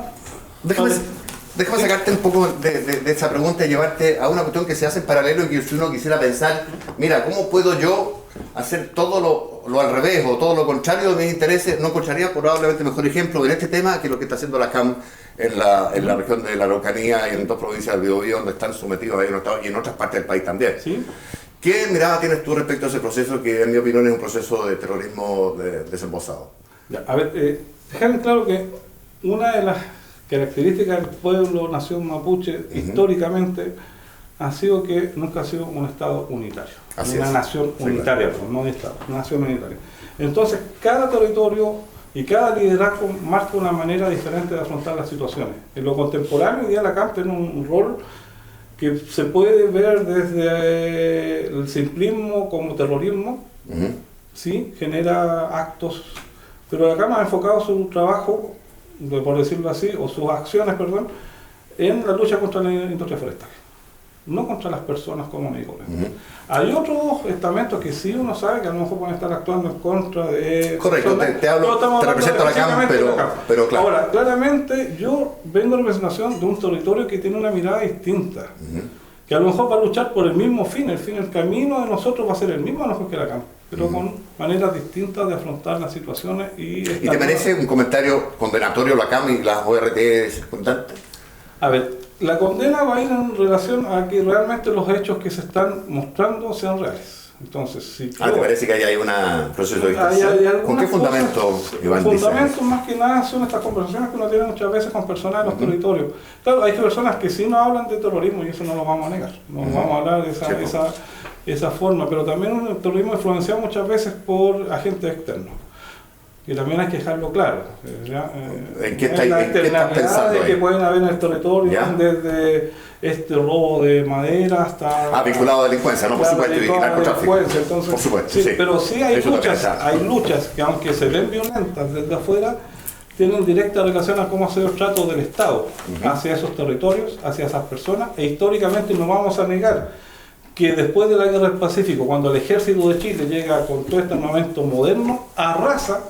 Déjame sacarte un poco de esa pregunta y llevarte a una cuestión que se hace en paralelo y que si uno quisiera pensar, mira, ¿cómo puedo yo hacer todo lo al revés o todo lo contrario de mis intereses? No encontraría probablemente mejor ejemplo en este tema que lo que está haciendo la CAM en la región de la Araucanía y en dos provincias del Biobío donde están sometidos a ellos y en otras partes del país también. ¿Sí? ¿Qué mirada tienes tú respecto a ese proceso que en mi opinión es un proceso de terrorismo desembosado? A ver, dejar claro que una de las características del pueblo nación mapuche históricamente ha sido que nunca ha sido un Estado unitario. Una nación unitaria, claro. No un Estado, una nación unitaria. Entonces, cada territorio y cada liderazgo marca una manera diferente de afrontar las situaciones. En lo contemporáneo, hoy día la CAM tiene un rol que se puede ver desde el simplismo como terrorismo, ¿sí? Genera actos, pero la CAM ha enfocado su trabajo, por decirlo así, o sus acciones, perdón, en la lucha contra la industria forestal, no contra las personas comunes y corrientes. Hay otros estamentos que sí uno sabe que a lo mejor pueden estar actuando en contra de... Correcto, te represento a la CAM, pero claro. Ahora, claramente yo vengo en representación de un territorio que tiene una mirada distinta, que a lo mejor va a luchar por el mismo fin, el camino de nosotros va a ser el mismo a lo mejor que la CAM, pero con maneras distintas de afrontar las situaciones. ¿Y te merece un comentario condenatorio la CAM y las ORT circundantes? A ver, la condena va a ir en relación a que realmente los hechos que se están mostrando sean reales. Entonces, si ¿te parece que hay un proceso de distorsión? ¿Con qué fundamento, Iván? Los fundamentos más que nada son estas conversaciones que uno tiene muchas veces con personas de los territorios. Claro, hay personas que sí no hablan de terrorismo y eso no lo vamos a negar. No vamos a hablar de esa forma, pero también el terrorismo influenciado muchas veces por agentes externos. Y también hay que dejarlo claro. ¿En qué estás pensando de que pueden haber en el territorio, desde este robo de madera hasta... vinculado a delincuencia, no, por supuesto, y narcotráfico. Entonces, por supuesto, sí. Pero sí hay luchas que aunque se ven violentas desde afuera, tienen directa relación a cómo hacer el trato del Estado hacia esos territorios, hacia esas personas, e históricamente no vamos a negar que después de la Guerra del Pacífico, cuando el ejército de Chile llega con todo este armamento moderno, arrasa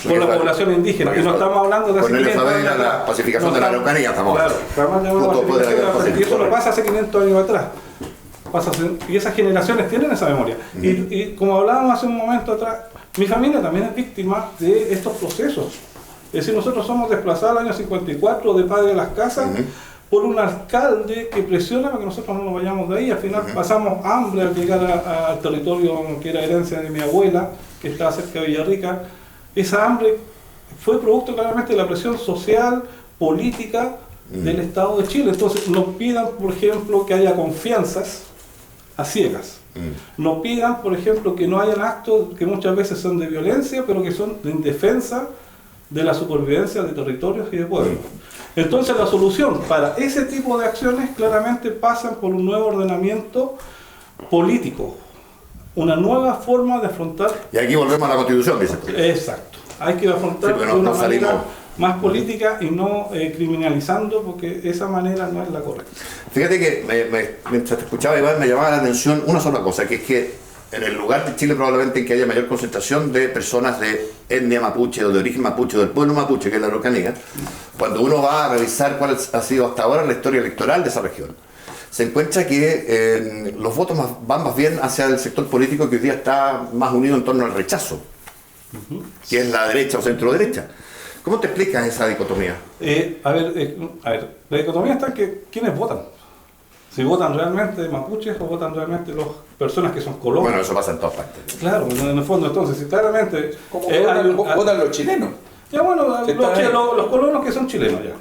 con la población indígena, y no estamos hablando de hace 500 años atrás. La pacificación de la Araucanía, estamos y eso no pasa hace 500 años atrás. Y esas generaciones tienen esa memoria. Y como hablábamos hace un momento atrás, mi familia también es víctima de estos procesos. Es decir, nosotros somos desplazados al año 54 de Padre de las Casas por un alcalde que presiona para que nosotros no nos vayamos de ahí. Al final pasamos hambre al llegar al territorio que era herencia de mi abuela, que estaba cerca de Villarrica. Esa hambre fue producto claramente de la presión social, política del Estado de Chile. Entonces nos pidan, por ejemplo, que haya confianzas a ciegas. Nos pidan, por ejemplo, que no hayan actos que muchas veces son de violencia, pero que son en defensa de la supervivencia de territorios y de pueblos. Entonces la solución para ese tipo de acciones claramente pasan por un nuevo ordenamiento político, una nueva forma de afrontar... Y aquí volvemos a la Constitución, dice. Exacto. hay que afrontar pero de una no manera salimos. más política y no criminalizando, porque esa manera no es la correcta. Fíjate que mientras te escuchaba, Iván, me llamaba la atención una sola cosa, que es que en el lugar de Chile probablemente en que haya mayor concentración de personas de etnia mapuche o de origen mapuche o del pueblo mapuche, que es la Araucanía, cuando uno va a revisar cuál ha sido hasta ahora la historia electoral de esa región, se encuentra que los votos van más bien hacia el sector político que hoy día está más unido en torno al rechazo, que es la derecha o centro derecha. ¿Cómo te explicas esa dicotomía? A ver, la dicotomía está en que ¿quiénes votan? Si votan realmente mapuches o votan realmente las personas que son colonos. Bueno, eso pasa en todas partes. Claro, en el fondo, entonces, si claramente... ¿Cómo votan los chilenos? Ya bueno, los colonos que son chilenos ya.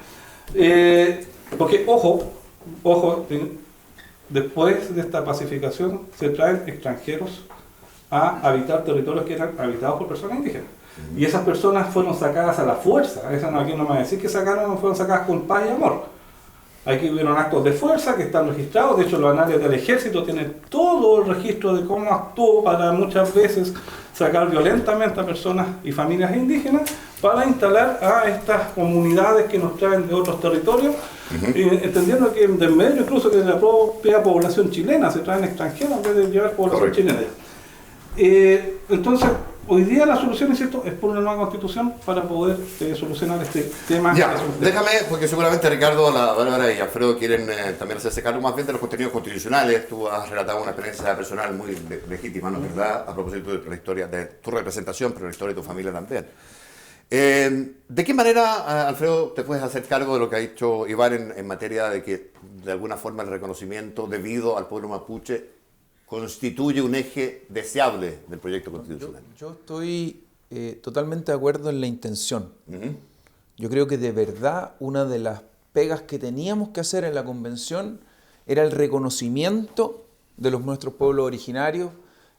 Porque, ojo, después de esta pacificación se traen extranjeros a habitar territorios que eran habitados por personas indígenas. Y esas personas fueron sacadas a la fuerza. Aquí no me va a decir que fueron sacadas con paz y amor. Aquí hubieron actos de fuerza que están registrados. De hecho, los anales del ejército tienen todo el registro de cómo actuó para muchas veces sacar violentamente a personas y familias indígenas para instalar a estas comunidades que nos traen de otros territorios, entendiendo que de medio incluso que de la propia población chilena se traen extranjeros en vez de llevar población chilena. Entonces, hoy día la solución, insisto, es por una nueva constitución para poder solucionar este tema. Ya, déjame, porque seguramente Ricardo, la Bárbara y Alfredo quieren también hacerse cargo más bien de los contenidos constitucionales. Tú has relatado una experiencia personal muy legítima, ¿no es verdad? A propósito de la historia de tu representación, pero la historia de tu familia también. ¿De qué manera, Alfredo, te puedes hacer cargo de lo que ha dicho Iván en materia de que, de alguna forma, el reconocimiento debido al pueblo mapuche constituye un eje deseable del proyecto constitucional? Yo estoy totalmente de acuerdo en la intención. Yo creo que de verdad una de las pegas que teníamos que hacer en la convención era el reconocimiento de nuestros pueblos originarios,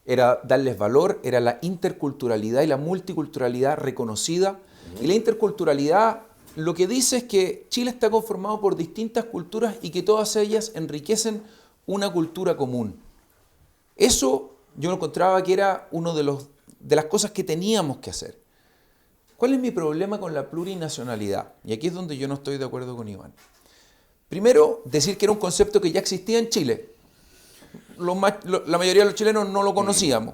era darles valor, era la interculturalidad y la multiculturalidad reconocida. Y la interculturalidad lo que dice es que Chile está conformado por distintas culturas y que todas ellas enriquecen una cultura común. Eso yo lo encontraba que era una de las cosas que teníamos que hacer. ¿Cuál es mi problema con la plurinacionalidad? Y aquí es donde yo no estoy de acuerdo con Iván. Primero, decir que era un concepto que ya existía en Chile. La mayoría de los chilenos no lo conocíamos.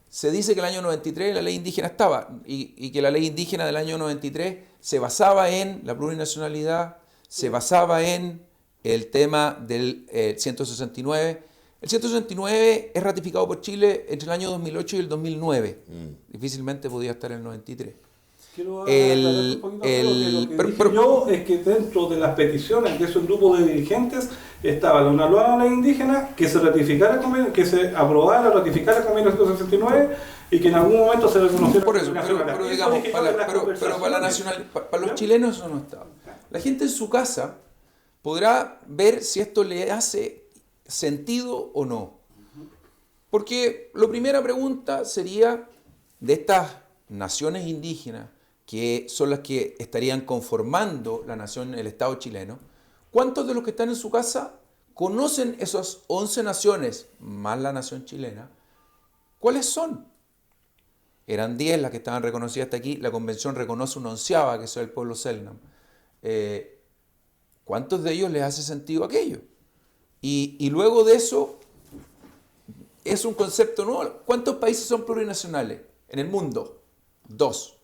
Se dice que el año 93 la ley indígena estaba y que la ley indígena del año 93 se basaba en la plurinacionalidad, se basaba en el tema del 169. El 169 es ratificado por Chile entre el año 2008 y el 2009. Difícilmente podía estar en el 93. Quiero un poquito lo que dije yo es que dentro de las peticiones de esos grupos de dirigentes estaba una nueva ley indígena, que se ratificara, que se aprobara, ratificara el convenio 169 y que en algún momento se reconociera. Por eso, pero digamos, para los chilenos eso no estaba. La gente en su casa podrá ver si esto le hace sentido o no. Porque la primera pregunta sería, de estas naciones indígenas, que son las que estarían conformando la nación, el Estado chileno, ¿cuántos de los que están en su casa conocen esas 11 naciones, más la nación chilena? ¿Cuáles son? Eran 10 las que estaban reconocidas hasta aquí, la convención reconoce una 11ª, que es el pueblo Selknam. ¿Cuántos de ellos les hace sentido aquello? Y luego de eso, es un concepto nuevo. ¿Cuántos países son plurinacionales en el mundo? 2.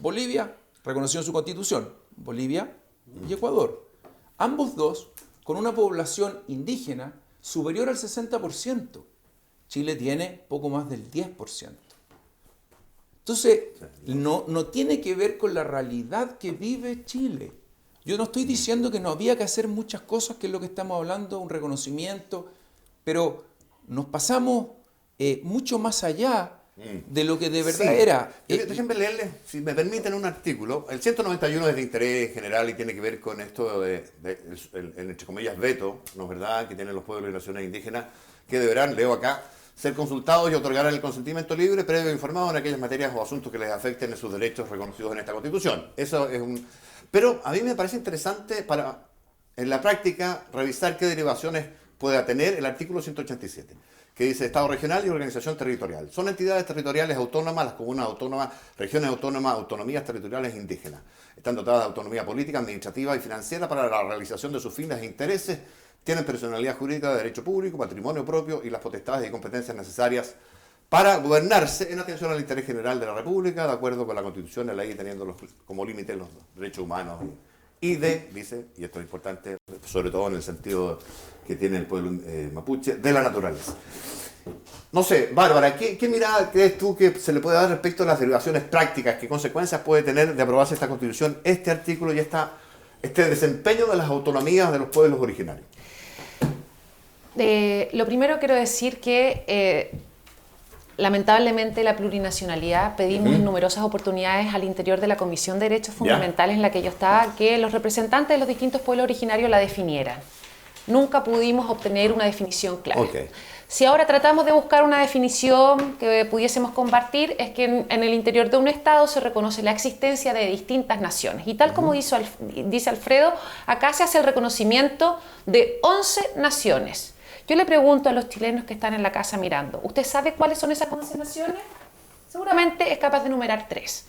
Bolivia reconoció en su constitución, Bolivia y Ecuador. Ambos dos con una población indígena superior al 60%. Chile tiene poco más del 10%. Entonces, no tiene que ver con la realidad que vive Chile. Yo no estoy diciendo que no había que hacer muchas cosas, que es lo que estamos hablando, un reconocimiento, pero nos pasamos mucho más allá de lo que de verdad era. Déjenme leerles, si me permiten, un artículo. El 191 es de interés general y tiene que ver con esto el entre comillas, veto, ¿no es verdad?, que tienen los pueblos y naciones indígenas, que deberán, leo acá, ser consultados y otorgar el consentimiento libre, previo e informado en aquellas materias o asuntos que les afecten en sus derechos reconocidos en esta Constitución. Eso es un... Pero a mí me parece interesante en la práctica, revisar qué derivaciones pueda tener el artículo 187, que dice Estado regional y organización territorial. Son entidades territoriales autónomas, las comunas autónomas, regiones autónomas, autonomías territoriales indígenas. Están dotadas de autonomía política, administrativa y financiera para la realización de sus fines e intereses. Tienen personalidad jurídica de derecho público, patrimonio propio y las potestades y competencias necesarias para gobernarse en atención al interés general de la República, de acuerdo con la Constitución y la ley, teniendo como límite los derechos humanos y dice, y esto es importante, sobre todo en el sentido que tiene el pueblo mapuche, de la naturaleza. No sé, Bárbara, ¿qué mirada crees tú que se le puede dar respecto a las derivaciones prácticas? ¿Qué consecuencias puede tener de aprobarse esta Constitución, este artículo y este desempeño de las autonomías de los pueblos originarios? Lo primero quiero decir que lamentablemente la plurinacionalidad, pedimos en numerosas oportunidades al interior de la Comisión de Derechos Fundamentales en la que yo estaba, que los representantes de los distintos pueblos originarios la definieran. Nunca pudimos obtener una definición clara. Si ahora tratamos de buscar una definición que pudiésemos compartir, es que en el interior de un Estado se reconoce la existencia de distintas naciones. Y tal como dice Alfredo, acá se hace el reconocimiento de 11 naciones. Yo le pregunto a los chilenos que están en la casa mirando, ¿usted sabe cuáles son esas 11 naciones? Seguramente es capaz de enumerar 3.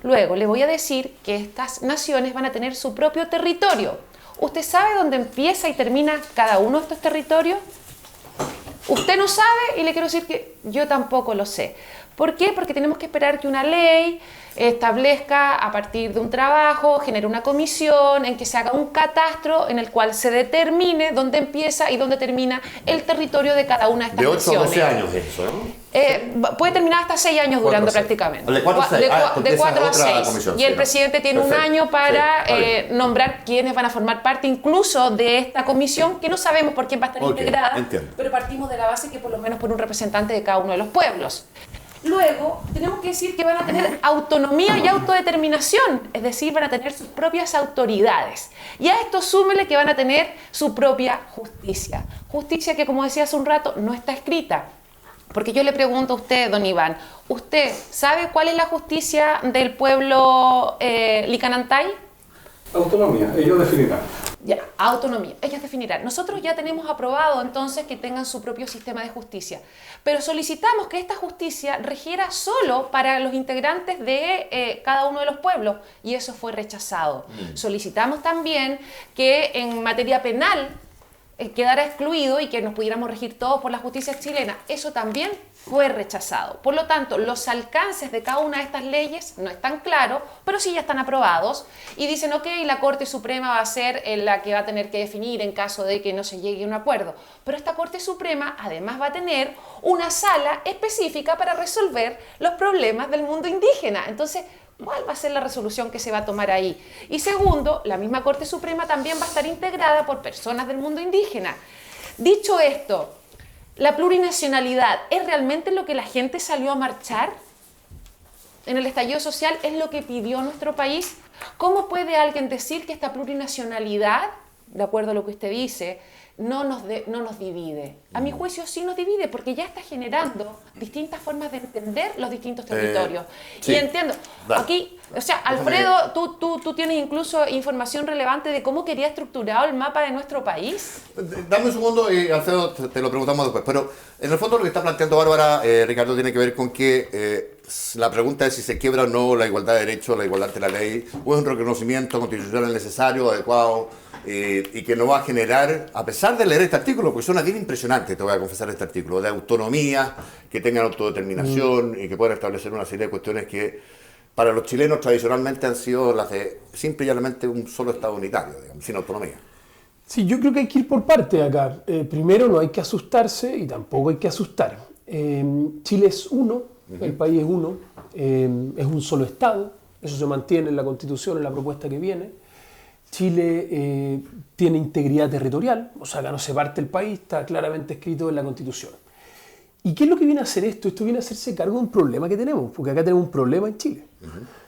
Luego le voy a decir que estas naciones van a tener su propio territorio. ¿Usted sabe dónde empieza y termina cada uno de estos territorios? Usted no sabe y le quiero decir que yo tampoco lo sé. ¿Por qué? Porque tenemos que esperar que una ley establezca a partir de un trabajo, genere una comisión, en que se haga un catastro en el cual se determine dónde empieza y dónde termina el territorio de cada una de estas naciones. De 8 a 12 años eso, ¿no? Puede terminar hasta 6 años durando prácticamente. De 4 a 6. Y el presidente tiene un año para nombrar quiénes van a formar parte incluso de esta comisión, que no sabemos por quién va a estar integrada, pero partimos de la base que por lo menos por un representante de cada uno de los pueblos. Luego, tenemos que decir que van a tener autonomía y autodeterminación, es decir, van a tener sus propias autoridades. Y a esto súmele que van a tener su propia justicia. Justicia que, como decía hace un rato, no está escrita. Porque yo le pregunto a usted, don Iván, ¿usted sabe cuál es la justicia del pueblo Licanantay? Autonomía, ellos definirán. Ya, autonomía, ellos definirán. Nosotros ya tenemos aprobado entonces que tengan su propio sistema de justicia, pero solicitamos que esta justicia regiera solo para los integrantes de cada uno de los pueblos y eso fue rechazado. Solicitamos también que en materia penal quedara excluido y que nos pudiéramos regir todos por la justicia chilena. Eso también fue rechazado. Por lo tanto, los alcances de cada una de estas leyes no están claros, pero sí ya están aprobados y dicen, ok, la Corte Suprema va a ser la que va a tener que definir en caso de que no se llegue a un acuerdo. Pero esta Corte Suprema además va a tener una sala específica para resolver los problemas del mundo indígena. Entonces, ¿cuál va a ser la resolución que se va a tomar ahí? Y segundo, la misma Corte Suprema también va a estar integrada por personas del mundo indígena. Dicho esto, ¿la plurinacionalidad es realmente lo que la gente salió a marchar? ¿En el estallido social es lo que pidió nuestro país? ¿Cómo puede alguien decir que esta plurinacionalidad, de acuerdo a lo que usted dice, no nos divide? A mi juicio sí nos divide porque ya está generando distintas formas de entender los distintos territorios. Sí. Y entiendo, aquí, o sea, Alfredo, tú tienes incluso información relevante de cómo quería estructurado el mapa de nuestro país. Dame un segundo y Alfredo te lo preguntamos después, pero en el fondo lo que está planteando Bárbara, Ricardo, tiene que ver con que la pregunta es si se quiebra o no la igualdad de derechos, la igualdad ante la ley, o es un reconocimiento constitucional necesario, adecuado, y que no va a generar, a pesar de leer este artículo, porque suena bien impresionante, te voy a confesar este artículo, de autonomía, que tengan autodeterminación y que puedan establecer una serie de cuestiones que para los chilenos tradicionalmente han sido las de simple y llanamente un solo Estado unitario, digamos, sin autonomía. Sí, yo creo que hay que ir por partes acá. Primero, no hay que asustarse y tampoco hay que asustar. Chile es uno, el país es uno, es un solo Estado, eso se mantiene en la Constitución, en la propuesta que viene. Chile tiene integridad territorial, o sea, acá no se parte el país, está claramente escrito en la Constitución. ¿Y qué es lo que viene a hacer esto? Esto viene a hacerse cargo de un problema que tenemos, porque acá tenemos un problema en Chile.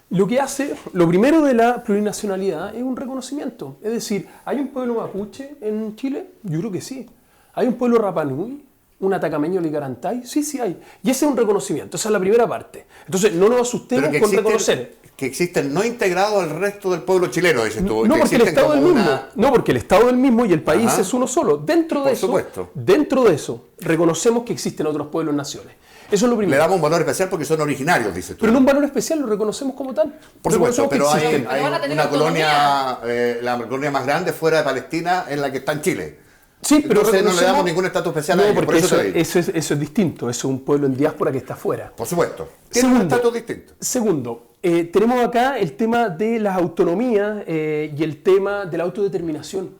Lo que hace, lo primero de la plurinacionalidad es un reconocimiento. Es decir, ¿hay un pueblo mapuche en Chile? Yo creo que sí. ¿Hay un pueblo Rapa Nui? ¿Un atacameño Ligarantay? Sí, sí hay. Y ese es un reconocimiento, esa es la primera parte. Entonces, no nos asustemos Pero que con existen- reconocer. Que existen no integrados al resto del pueblo chileno, dices tú. No que porque el existen Estado es el como mismo. una- No, porque el Estado es el mismo y el país Ajá. es uno solo. Dentro de Por eso, supuesto. dentro de eso, reconocemos que existen otros pueblos, naciones. Eso es lo Le primero. damos un valor especial porque son originarios, dices tú. Pero en un valor especial lo reconocemos como tal. Por supuesto, Reconocemos que pero hay, existen. Pero van a tener una autonomía. colonia, la colonia más grande fuera de Palestina es la que está en Chile. Sí, pero Entonces no le reconocemos- damos ningún estatus especial a No, ellos, porque por eso te digo. eso es distinto. Eso es un pueblo en diáspora que está afuera. Por supuesto. Tiene un Segundo. estatus distinto. Segundo, tenemos acá el tema de las autonomías y el tema de la autodeterminación.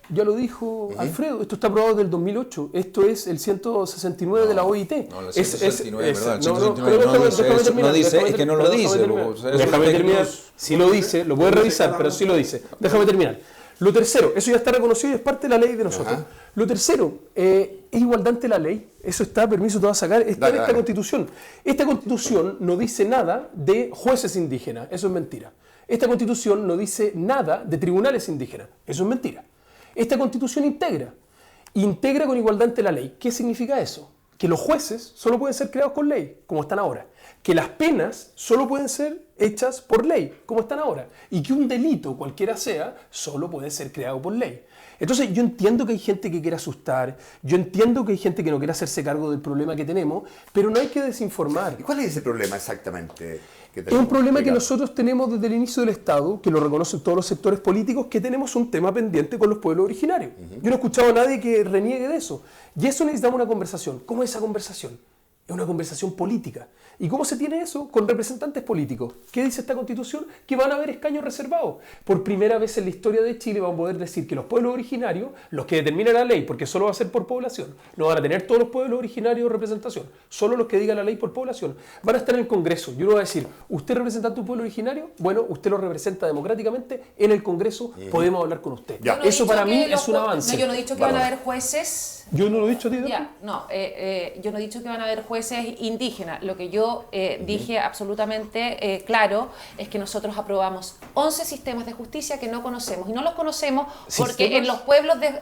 Ya lo dijo Alfredo, esto está aprobado desde el 2008. Esto es el 169 de la OIT. No, el Es- 169, es- ¿verdad? El no, no, 169 pero no déjame- dice déjame eso, terminar, no dice, déjame es que no lo déjame dice, terminar. o sea, eso Déjame es terminar. fake news. Si lo dice, lo puedes revisar, pero sí lo dice. Déjame terminar. Lo tercero, eso ya está reconocido y es parte de la ley de nosotros. Ajá. Lo tercero, es igualdad ante la ley. Eso está, permiso te va a sacar, está Dale, en esta dale. constitución. Esta constitución no dice nada de jueces indígenas, eso es mentira. Esta constitución no dice nada de tribunales indígenas, eso es mentira. Esta constitución integra con igualdad ante la ley. ¿Qué significa eso? Que los jueces solo pueden ser creados con ley, como están ahora. Que las penas solo pueden ser hechas por ley, como están ahora. Y que un delito, cualquiera sea, solo puede ser creado por ley. Entonces yo entiendo que hay gente que quiere asustar, yo entiendo que hay gente que no quiere hacerse cargo del problema que tenemos, pero no hay que desinformar. ¿Y cuál es ese problema exactamente? Que Es un problema que Ricardo? nosotros tenemos desde el inicio del Estado, que lo reconocen todos los sectores políticos, que tenemos un tema pendiente con los pueblos originarios. Yo no he escuchado a nadie que reniegue de eso. Y eso necesitamos una conversación. ¿Cómo es esa conversación? Es una conversación política. ¿Y cómo se tiene eso? Con representantes políticos. ¿Qué dice esta Constitución? Que van a haber escaños reservados. Por primera vez en la historia de Chile vamos a poder decir que los pueblos originarios, los que determina la ley, porque solo va a ser por población, no van a tener todos los pueblos originarios representación, solo los que diga la ley por población, van a estar en el Congreso. Y uno va a decir, ¿usted es representante de un pueblo originario? Bueno, usted lo representa democráticamente en el Congreso, podemos hablar con usted. Ya. Yo no he Eso dicho para mí que los es un ju- avance. No, yo no he dicho que van a haber jueces. Yo no lo he dicho a ti, David. Ya, no, yo no he dicho que van a haber jueces indígenas. Lo que yo dije absolutamente claro es que nosotros aprobamos 11 sistemas de justicia que no conocemos. Y no los conocemos porque ¿Sistemas? en los pueblos de...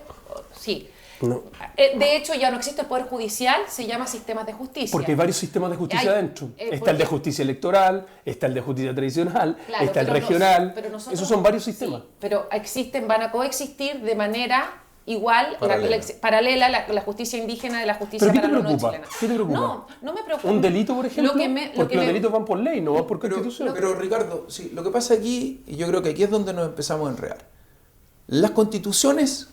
Sí. No. De hecho, ya no existe el Poder Judicial, se llama sistemas de justicia. Porque hay varios sistemas de justicia Hay- adentro. Está porque- el de justicia electoral, está el de justicia tradicional, Claro, está el pero regional. pero nosotros- Esos son varios sistemas. sí, pero existen, van a coexistir de manera igual, Paralela. paralela la justicia indígena de la justicia ¿Pero qué para te los no preocupa? chilenos. ¿Qué te preocupa? No, no me preocupa. ¿Un delito, por ejemplo? Lo que me- lo Porque que los me- delitos van por ley, no van por Pero, constitución. pero, Ricardo, sí, lo que pasa aquí, y yo creo que aquí es donde nos empezamos a enredar. Las constituciones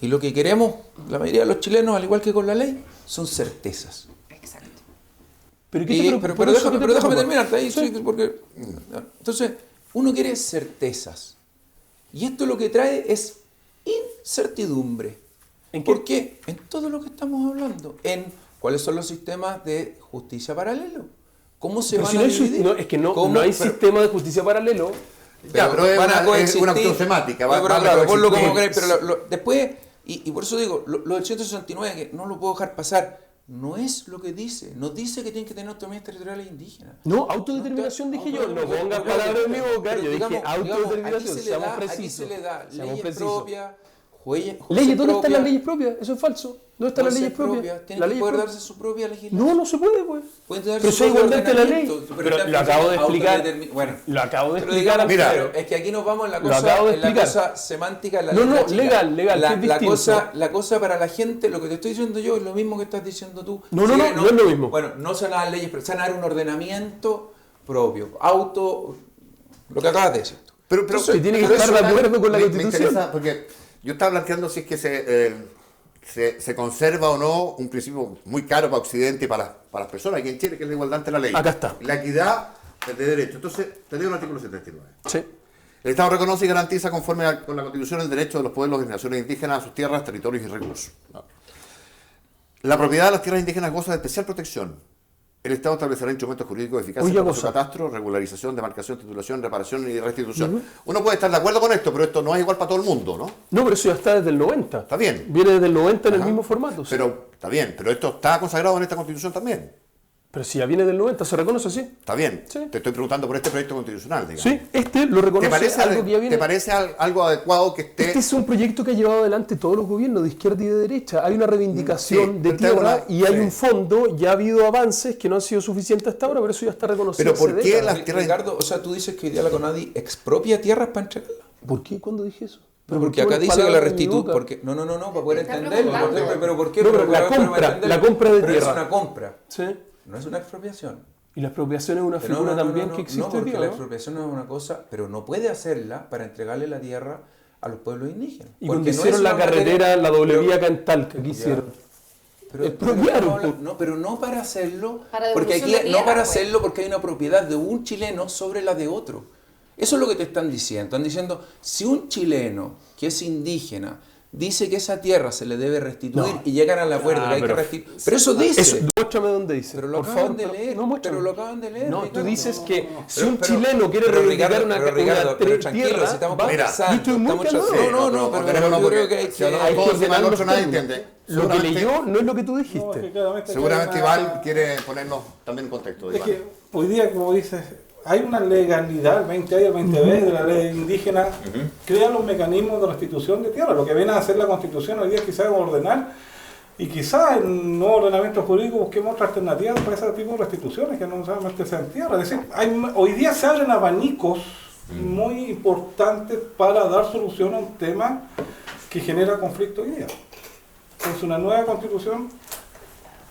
y lo que queremos, la mayoría de los chilenos, al igual que con la ley, son certezas. Exacto. ¿Pero qué Y- te preocupa? pero, Por pero eso, déjame, ¿qué te pero déjame preocupa? terminar ahí, Sí. sí, porque, entonces, uno quiere certezas. Y esto lo que trae es incertidumbre. ¿En qué? ¿Por qué? En todo lo que estamos hablando. En cuáles son los sistemas de justicia paralelo. ¿Cómo se Pero van si a no hay, dividir? no, es que no, ¿Cómo? no hay Pero- sistema de justicia paralelo. Ya, pero es van a una coexistir. opción temática. Pero van a claro, ponlo como coexistir. queréis, pero después, y por eso digo, lo del 169, que no lo puedo dejar pasar, no es lo que dice. No dice que tienen que tener autonomías territoriales indígenas. No, autodeterminación dije yo. No pongas palabras en mi boca. Yo dije autodeterminación. Seamos Aquí precisos. se le da Seamos leyes precisos. propias, Leyes, ¿dónde están las leyes propias? Eso es falso. ¿Dónde están las leyes propias? Tienen Las que leyes poder propias. darse su propia legislación. No, no se puede, pues. Pueden darse Pero su si hay propio igualdad ante la ley. ordenamiento, Pero está lo acabo de explicar. Bueno, Lo acabo de pero explicar. digamos, Mira. pero es que aquí nos vamos en la Lo acabo de explicar. cosa semántica, en la No, letra no, chica. legal, que es La distinto. cosa para la gente, lo que te estoy diciendo yo es lo mismo que estás diciendo tú. No, no, no, no es lo mismo. Bueno, no se van a dar leyes, pero se van a dar un ordenamiento propio, lo que acabas de decir tú. Pero Se tiene que pero estar eso de acuerdo con la me Constitución. interesa porque yo estaba planteando si es que se conserva o no un principio muy caro para Occidente y para las personas aquí en Chile, que es la igualdad ante la ley. Acá está. La equidad de derecho. Entonces, te leo el artículo 79. Sí. El Estado reconoce y garantiza, conforme con la Constitución, el derecho de los pueblos y naciones indígenas a sus tierras, territorios y recursos. La propiedad de las tierras indígenas goza de especial protección. El Estado establecerá instrumentos jurídicos eficaces Oye, para su goza. catastro, regularización, demarcación, titulación, reparación y restitución. Uno puede estar de acuerdo con esto, pero esto no es igual para todo el mundo, ¿no? No, pero eso ya está desde el 90. Está bien. Viene desde el 90 en el Ajá. mismo formato. sí. Pero está bien, pero esto está consagrado en esta Constitución también. Pero si ya viene del 90, ¿se reconoce así? Está bien. Sí. Te estoy preguntando por este proyecto constitucional, digamos. Sí, este lo reconoce algo que ya viene. ¿Te parece algo adecuado que esté? Este es un proyecto que ha llevado adelante todos los gobiernos de izquierda y de derecha. Hay una reivindicación Sí, de tierra y hay sí. un fondo. Ya ha habido avances que no han sido suficientes hasta ahora, pero eso ya está reconocido. Pero ¿por hace qué décadas. las tierras? Ricardo, o sea, tú dices que hoy día la CONADI expropia tierras para entregarlas. ¿Por qué? ¿Cuándo dije eso? Pero porque ¿por qué acá pones dice que la palabras en mi restitución, boca? porque no, para poder Está entenderlo, preguntando. pero ¿por qué? No, pero Pero la para compra, entenderlo. la compra de Pero tierra. es una compra, Sí. no es una expropiación. Y la expropiación es una figura también que existe No, porque hoy día, la ¿no? expropiación es una cosa, pero no puede hacerla para entregarle la tierra a los pueblos indígenas. Y Porque cuando no hicieron es la una carretera, materia- la doble pero- vía acá en Talca, ¿qué hicieron? expropiaron. pero no para hacerlo, Para porque devolución aquí de no tierra, para pues. hacerlo porque hay una propiedad de un chileno sobre la de otro. Eso es lo que te están diciendo. Están diciendo, si un chileno que es indígena dice que esa tierra se le debe restituir No. y llegan al acuerdo que hay que pero- restituir. Pero eso dice. Eso, muéstrame dónde dice. Pero lo por acaban favor, de leer. No, muéstrame. Pero lo acaban de leer. No, tú Ricardo. dices que si Pero- un pero- chileno quiere pero reivindicar Ricardo, una pero Ricardo, pero tranquilo, tierra, si estamos va- conversando, y estoy muy estamos calmado. No, pero ordenémonos yo creo porque que hay si hablamos Hay que todos encima del ordenar otro, los nadie términos. entiende. Lo que Seguramente- leyó no es lo que tú No, es que dijiste. claramente Seguramente hay una- Iván quiere ponernos también en contexto. Es Iván. que hoy día, como dices, hay una legalidad, el 20A y el 20B de la ley indígena, crea los mecanismos de restitución de tierra. Lo que viene a hacer la Constitución hoy día es quizás ordenar, y quizás en un nuevo ordenamiento jurídico busquemos otras alternativas para ese tipo de restituciones que no solamente sean tierra. Es decir, hoy día se abren abanicos muy importantes para dar solución a un tema que genera conflicto hoy día. Entonces una nueva Constitución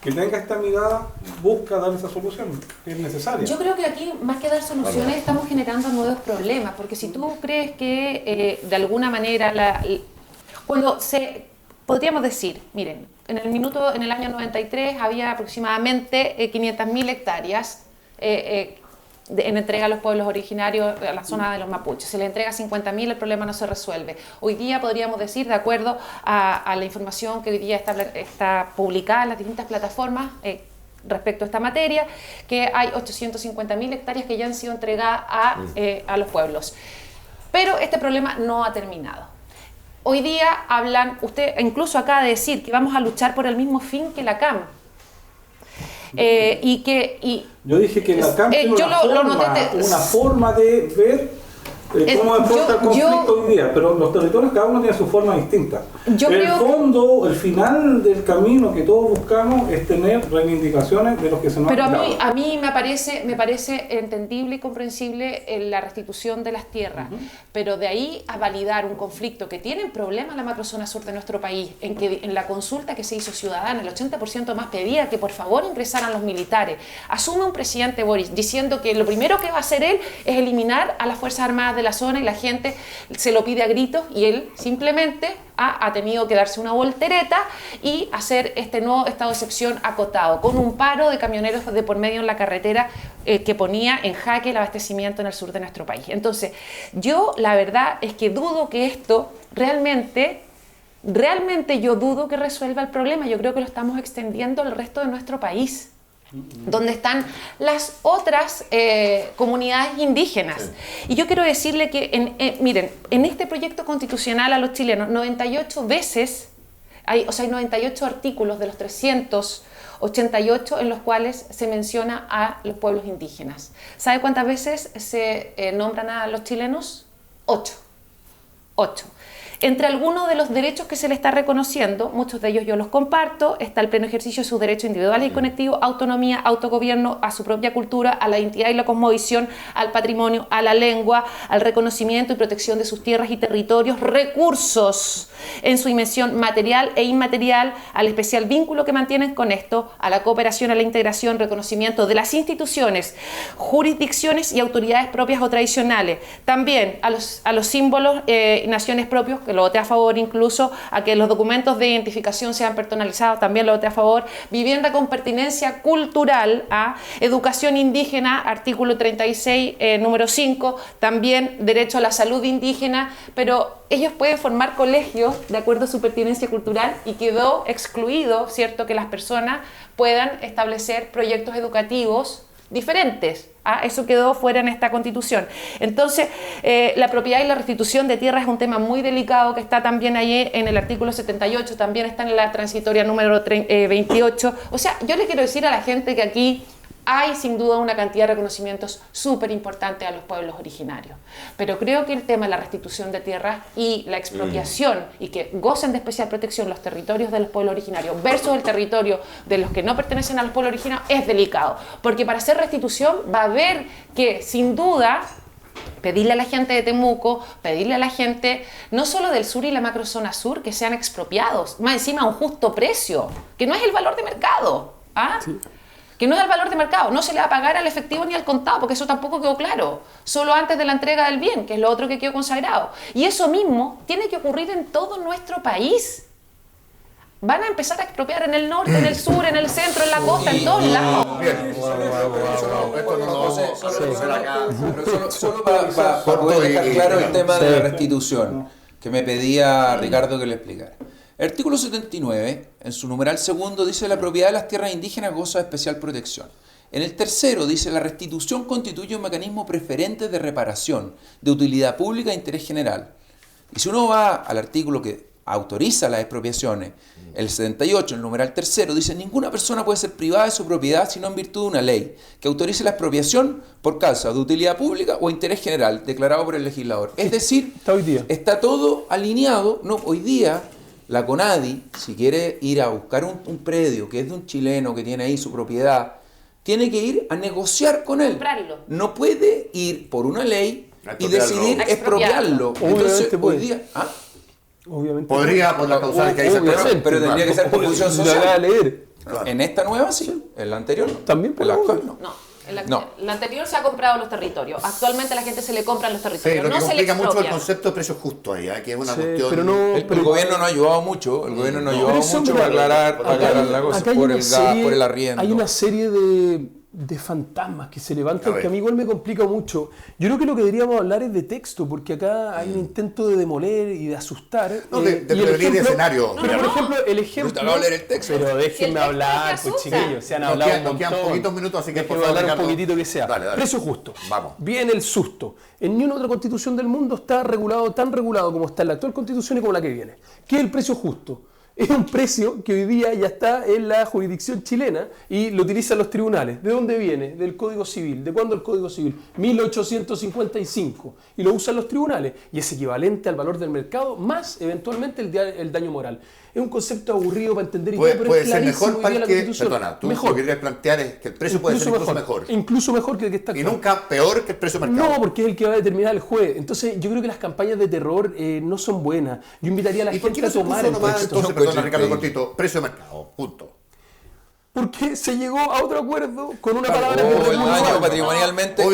que tenga esta mirada busca dar esa solución que es necesaria. Yo creo que aquí, más que dar soluciones, estamos generando nuevos problemas, porque si tú crees que de alguna manera, podríamos decir, miren, en el año 93 había aproximadamente 500.000 hectáreas en entrega a los pueblos originarios, a la zona de los mapuches. Se le entrega 50.000, el problema no se resuelve. Hoy día podríamos decir, de acuerdo a la información que hoy día está publicada en las distintas plataformas respecto a esta materia, que hay 850.000 hectáreas que ya han sido entregadas a los pueblos. Pero este problema no ha terminado. Hoy día hablan, usted incluso acaba de decir que vamos a luchar por el mismo fin que la CAM. Yo dije que la CAM tiene una forma de ver cómo afronta el conflicto hoy día, pero los territorios cada uno tiene su forma distinta. El final del camino que todos buscamos es tener reivindicaciones de los que se nos Pero han dado. a mí me parece entendible y comprensible la restitución de las tierras, pero de ahí a validar un conflicto que tiene problemas la macrozona sur de nuestro país, en la consulta que se hizo ciudadana, el 80% más pedía que por favor ingresaran los militares. Asume un presidente Boris diciendo que lo primero que va a hacer él es eliminar a las Fuerzas Armadas de la zona y la gente se lo pide a gritos y él simplemente ha tenido que darse una voltereta y hacer este nuevo estado de excepción acotado, con un paro de camioneros de por medio en la carretera que ponía en jaque el abastecimiento en el sur de nuestro país. Entonces, yo la verdad es que dudo que esto realmente yo dudo que resuelva el problema. Yo creo que lo estamos extendiendo al resto de nuestro país, donde están las otras comunidades indígenas. Sí. Y yo quiero decirle que, miren, en este proyecto constitucional a los chilenos, 98 veces, hay 98 artículos de los 388 en los cuales se menciona a los pueblos indígenas. ¿Sabe cuántas veces se nombran a los chilenos? 8. Entre algunos de los derechos que se le está reconociendo, muchos de ellos yo los comparto, está el pleno ejercicio de sus derechos individuales y colectivos, autonomía, autogobierno, a su propia cultura, a la identidad y la cosmovisión, al patrimonio, a la lengua, al reconocimiento y protección de sus tierras y territorios, recursos en su dimensión material e inmaterial, al especial vínculo que mantienen con esto, a la cooperación, a la integración, reconocimiento de las instituciones, jurisdicciones y autoridades propias o tradicionales, también a los símbolos y naciones propios, que lo voté a favor, incluso a que los documentos de identificación sean personalizados, también lo voté a favor, vivienda con pertinencia cultural, a educación indígena, artículo 36, número 5, también derecho a la salud indígena, pero ellos pueden formar colegios de acuerdo a su pertinencia cultural y quedó excluido, ¿cierto?, que las personas puedan establecer proyectos educativos diferentes. Eso quedó fuera en esta Constitución. Entonces, la propiedad y la restitución de tierra es un tema muy delicado que está también ahí en el artículo 78, también está en la transitoria número 28. O sea, yo le quiero decir a la gente que aquí hay sin duda una cantidad de reconocimientos súper importantes a los pueblos originarios. Pero creo que el tema de la restitución de tierras y la expropiación y que gocen de especial protección los territorios de los pueblos originarios versus el territorio de los que no pertenecen a los pueblos originarios es delicado. Porque para hacer restitución va a haber que, sin duda, pedirle a la gente de Temuco, pedirle a la gente, no solo del sur y la macrozona sur, que sean expropiados, más encima a un justo precio, que no es el valor de mercado. ¿Ah? Sí. Que no es el valor de mercado, no se le va a pagar al efectivo ni al contado, porque eso tampoco quedó claro, solo antes de la entrega del bien, que es lo otro que quedó consagrado. Y eso mismo tiene que ocurrir en todo nuestro país. Van a empezar a expropiar en el norte, en el sur, en el centro, en la costa, en todos lados. Solo para poder dejar claro el tema de la restitución, que me pedía Ricardo que le explicara. El artículo 79, en su numeral segundo, dice la propiedad de las tierras indígenas goza de especial protección. En el tercero dice la restitución constituye un mecanismo preferente de reparación, de utilidad pública e interés general. Y si uno va al artículo que autoriza las expropiaciones, el 78, el numeral tercero, dice ninguna persona puede ser privada de su propiedad sino en virtud de una ley que autorice la expropiación por causa de utilidad pública o interés general declarado por el legislador. Es decir, está todo alineado. No, hoy día la CONADI, si quiere ir a buscar un predio que es de un chileno que tiene ahí su propiedad, tiene que ir a negociar con él. Comprarlo. No puede ir por una ley y decidir expropiarlo. Entonces, hoy día... ¿ah? Obviamente. Podría, por las causales que dice, pero tendría que ser por función social. A leer. En esta nueva sí, en la anterior no. También, en la actual no. En la anterior se ha comprado los territorios. Actualmente a la gente se le compran los territorios. Sí, lo que no complica se le mucho el concepto de precio justo ahí, que es una cuestión... Pero no, el gobierno no ha ayudado mucho. El gobierno no ha ayudado mucho para aclarar la cosa por el gas, por el arriendo. Hay una serie de fantasmas que se levantan que a mí igual me complica mucho. Yo creo que lo que deberíamos hablar es de texto, porque acá hay un intento de demoler y de asustar. No, de prevenir escenario. Por ejemplo, el ejemplo... No leer el texto. Pero déjenme hablar, pues chiquillos, se han hablado un montón. Nos quedan poquitos minutos, así que por favor, favor, hablar un poquitito que sea. Dale. Precio justo. Vamos. Viene el susto. En ninguna otra constitución del mundo está regulado, tan regulado como está en la actual constitución y como la que viene. ¿Qué es el precio justo? Es un precio que hoy día ya está en la jurisdicción chilena y lo utilizan los tribunales. ¿De dónde viene? Del Código Civil. ¿De cuándo el Código Civil? 1855. Y lo usan los tribunales. Y es equivalente al valor del mercado más eventualmente el daño moral. Es un concepto aburrido para entender y puede pero es ser mejor para la que... Constitución. Perdona, tú mejor. lo que querías plantear es que el precio puede ser incluso mejor. Incluso mejor que el que está Y actual. nunca peor que el precio mercado. No, porque es el que va a determinar el juez. Entonces, yo creo que las campañas de terror no son buenas. Yo invitaría a la gente a tomar el texto. Entonces, perdona, Ricardo Cortito, precio mercado, punto. Porque se llegó a otro acuerdo con una palabra que el daño patrimonialmente,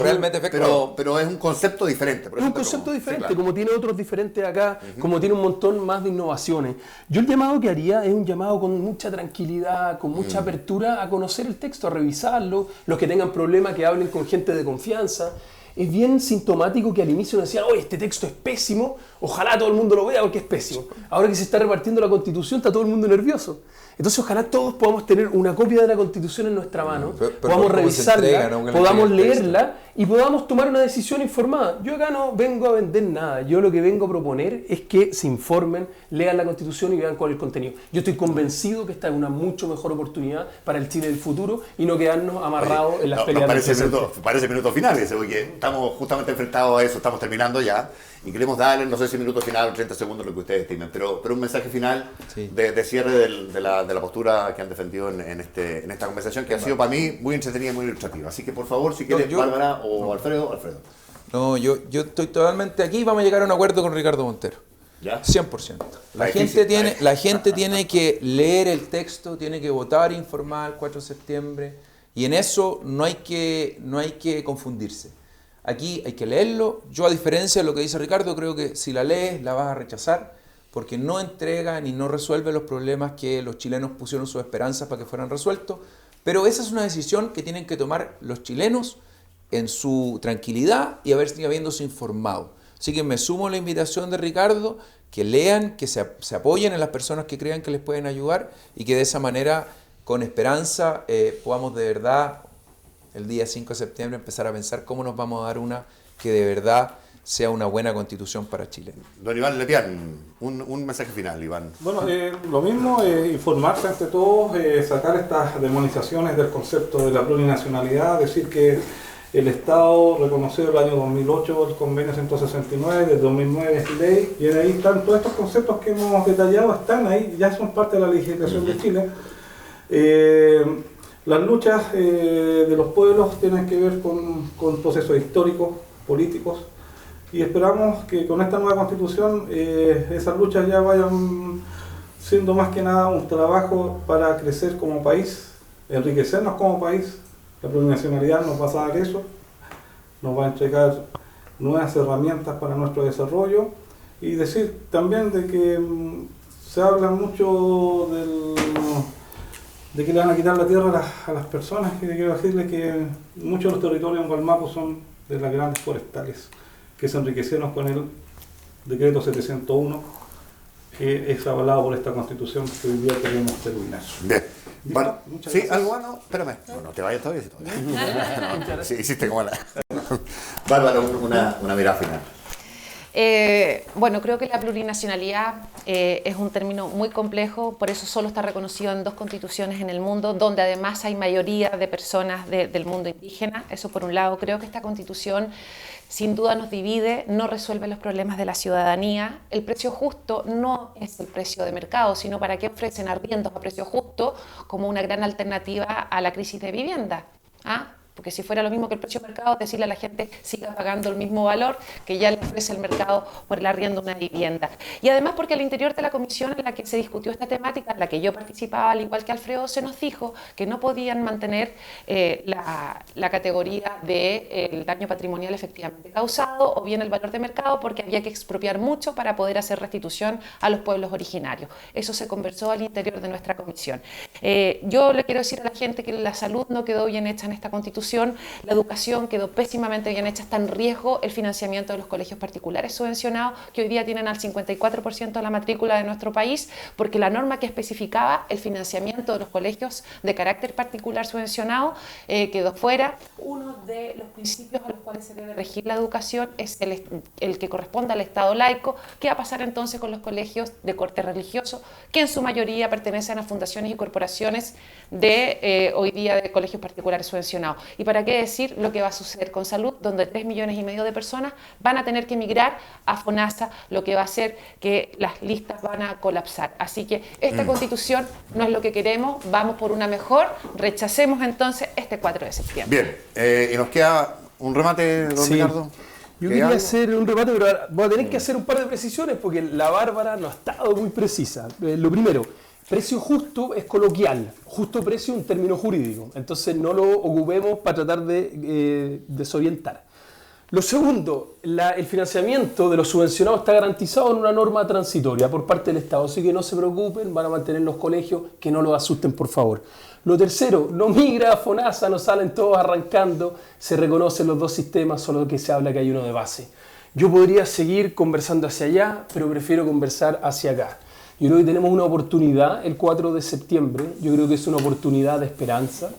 realmente efectuado. Pero es un concepto diferente. Es un concepto diferente, como tiene otros diferentes acá, como tiene un montón más de innovaciones. Yo el llamado que haría es un llamado con mucha tranquilidad, con mucha apertura a conocer el texto, a revisarlo, los que tengan problemas que hablen con gente de confianza. Es bien sintomático que al inicio nos decían, oye, este texto es pésimo, ojalá todo el mundo lo vea porque es pésimo. Ahora que se está repartiendo la Constitución está todo el mundo nervioso. Entonces ojalá todos podamos tener una copia de la Constitución en nuestra mano, podamos revisarla, podamos leerla y podamos tomar una decisión informada. Yo acá no vengo a vender nada, yo lo que vengo a proponer es que se informen, lean la Constitución y vean cuál es el contenido. Yo estoy convencido que esta es una mucho mejor oportunidad para el Chile del futuro y no quedarnos amarrados en las peleas. Parece minuto final ese, porque estamos justamente enfrentados a eso, estamos terminando ya y queremos darle, no sé si minuto final o 30 segundos, lo que ustedes estimen, pero un mensaje final de cierre de la postura que han defendido en esta conversación, que ha sido para mí muy entretenida y muy ilustrativa. Así que por favor, si quieres, Bárbara o Alfredo. No, yo estoy totalmente aquí, vamos a llegar a un acuerdo con Ricardo Montero. ¿Ya? 100%. La gente tiene que leer el texto, tiene que votar informar el 4 de septiembre y en eso no hay que confundirse. Aquí hay que leerlo. Yo, a diferencia de lo que dice Ricardo, creo que si la lees la vas a rechazar porque no entrega ni no resuelve los problemas que los chilenos pusieron sus esperanzas para que fueran resueltos. Pero esa es una decisión que tienen que tomar los chilenos en su tranquilidad y habiéndose informado. Así que me sumo a la invitación de Ricardo, que lean, que se apoyen en las personas que crean que les pueden ayudar y que de esa manera, con esperanza, podamos de verdad, el día 5 de septiembre, empezar a pensar cómo nos vamos a dar una que de verdad sea una buena constitución para Chile. Don Iván Lepián, un mensaje final, Iván. Bueno, lo mismo, informarse ante todo, sacar estas demonizaciones del concepto de la plurinacionalidad, decir que el Estado reconoció el año 2008 el convenio 169, del 2009 es ley, y ahí están todos estos conceptos que hemos detallado, están ahí, ya son parte de la legislación de Chile. Las luchas de los pueblos tienen que ver con procesos históricos, políticos, y esperamos que con esta nueva constitución esas luchas ya vayan siendo más que nada un trabajo para crecer como país, enriquecernos como país. La plurinacionalidad nos va a dar eso, nos va a entregar nuevas herramientas para nuestro desarrollo, y decir también de que se habla mucho de que le van a quitar la tierra a las personas, y quiero decirles que muchos de los territorios en Gualmapu son de las grandes forestales que se enriquecieron con el decreto 701, que es avalado por esta constitución que hoy día queremos terminar. Bien. Bueno, muchas sí, gracias. algo bueno, espérame. No te vayas todavía. No, sí, hiciste como la... Bárbara, una mirada final. Bueno, creo que la plurinacionalidad es un término muy complejo, por eso solo está reconocido en 2 constituciones en el mundo, donde además hay mayoría de personas del mundo indígena. Eso por un lado. Creo que esta constitución sin duda nos divide, no resuelve los problemas de la ciudadanía. El precio justo no es el precio de mercado, sino para qué ofrecen arriendos a precio justo como una gran alternativa a la crisis de vivienda. ¿Ah? Porque si fuera lo mismo que el precio de mercado, decirle a la gente siga pagando el mismo valor que ya le ofrece el mercado por el arriendo de una vivienda. Y además porque al interior de la comisión en la que se discutió esta temática, en la que yo participaba, al igual que Alfredo, se nos dijo que no podían mantener la categoría del daño patrimonial efectivamente causado o bien el valor de mercado, porque había que expropiar mucho para poder hacer restitución a los pueblos originarios. Eso se conversó al interior de nuestra comisión. Yo le quiero decir a la gente que la salud no quedó bien hecha en esta constitución. La educación quedó pésimamente bien hecha, está en riesgo el financiamiento de los colegios particulares subvencionados, que hoy día tienen al 54% de la matrícula de nuestro país, porque la norma que especificaba el financiamiento de los colegios de carácter particular subvencionado quedó fuera. Uno de los principios a los cuales se debe regir la educación es el que corresponde al Estado laico. ¿Qué va a pasar entonces con los colegios de corte religioso, que en su mayoría pertenecen a fundaciones y corporaciones de hoy día de colegios particulares subvencionados? Y para qué decir lo que va a suceder con salud, donde 3,5 millones de personas van a tener que emigrar a FONASA, lo que va a hacer que las listas van a colapsar. Así que esta constitución no es lo que queremos, vamos por una mejor, rechacemos entonces este 4 de septiembre. Bien, y nos queda un remate, don Ricardo. Yo quería hacer un remate, pero voy a tener que hacer un par de precisiones porque la Bárbara no ha estado muy precisa. Lo primero, precio justo es coloquial, justo precio es un término jurídico, entonces no lo ocupemos para tratar de desorientar. Lo segundo, el financiamiento de los subvencionados está garantizado en una norma transitoria por parte del Estado, así que no se preocupen, van a mantener los colegios, que no los asusten por favor. Lo tercero, no migra a FONASA, no salen todos arrancando, se reconocen los 2 sistemas, solo que se habla que hay uno de base. Yo podría seguir conversando hacia allá, pero prefiero conversar hacia acá. Yo creo que tenemos una oportunidad el 4 de septiembre, yo creo que es una oportunidad de esperanza.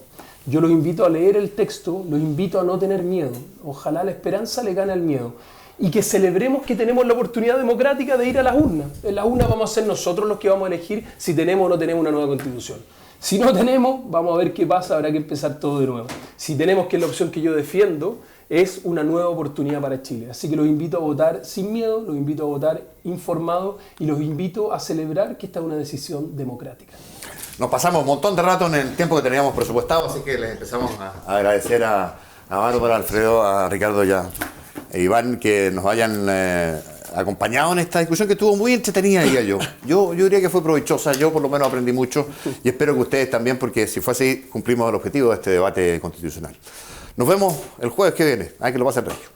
Yo los invito a leer el texto, los invito a no tener miedo. Ojalá la esperanza le gane al miedo. Y que celebremos que tenemos la oportunidad democrática de ir a las urnas. En las urnas vamos a ser nosotros los que vamos a elegir si tenemos o no tenemos una nueva constitución. Si no tenemos, vamos a ver qué pasa, habrá que empezar todo de nuevo. Si tenemos, que es la opción que yo defiendo, es una nueva oportunidad para Chile. Así que los invito a votar sin miedo, los invito a votar informados y los invito a celebrar que esta es una decisión democrática. Nos pasamos un montón de rato en el tiempo que teníamos presupuestado, así que les empezamos a agradecer a Bárbara, a Alfredo, a Ricardo y a Iván que nos hayan acompañado en esta discusión que estuvo muy entretenida, diría yo. Yo diría que fue provechosa, yo por lo menos aprendí mucho y espero que ustedes también, porque si fue así, cumplimos el objetivo de este debate constitucional. Nos vemos el jueves que viene. Que lo pasen regio.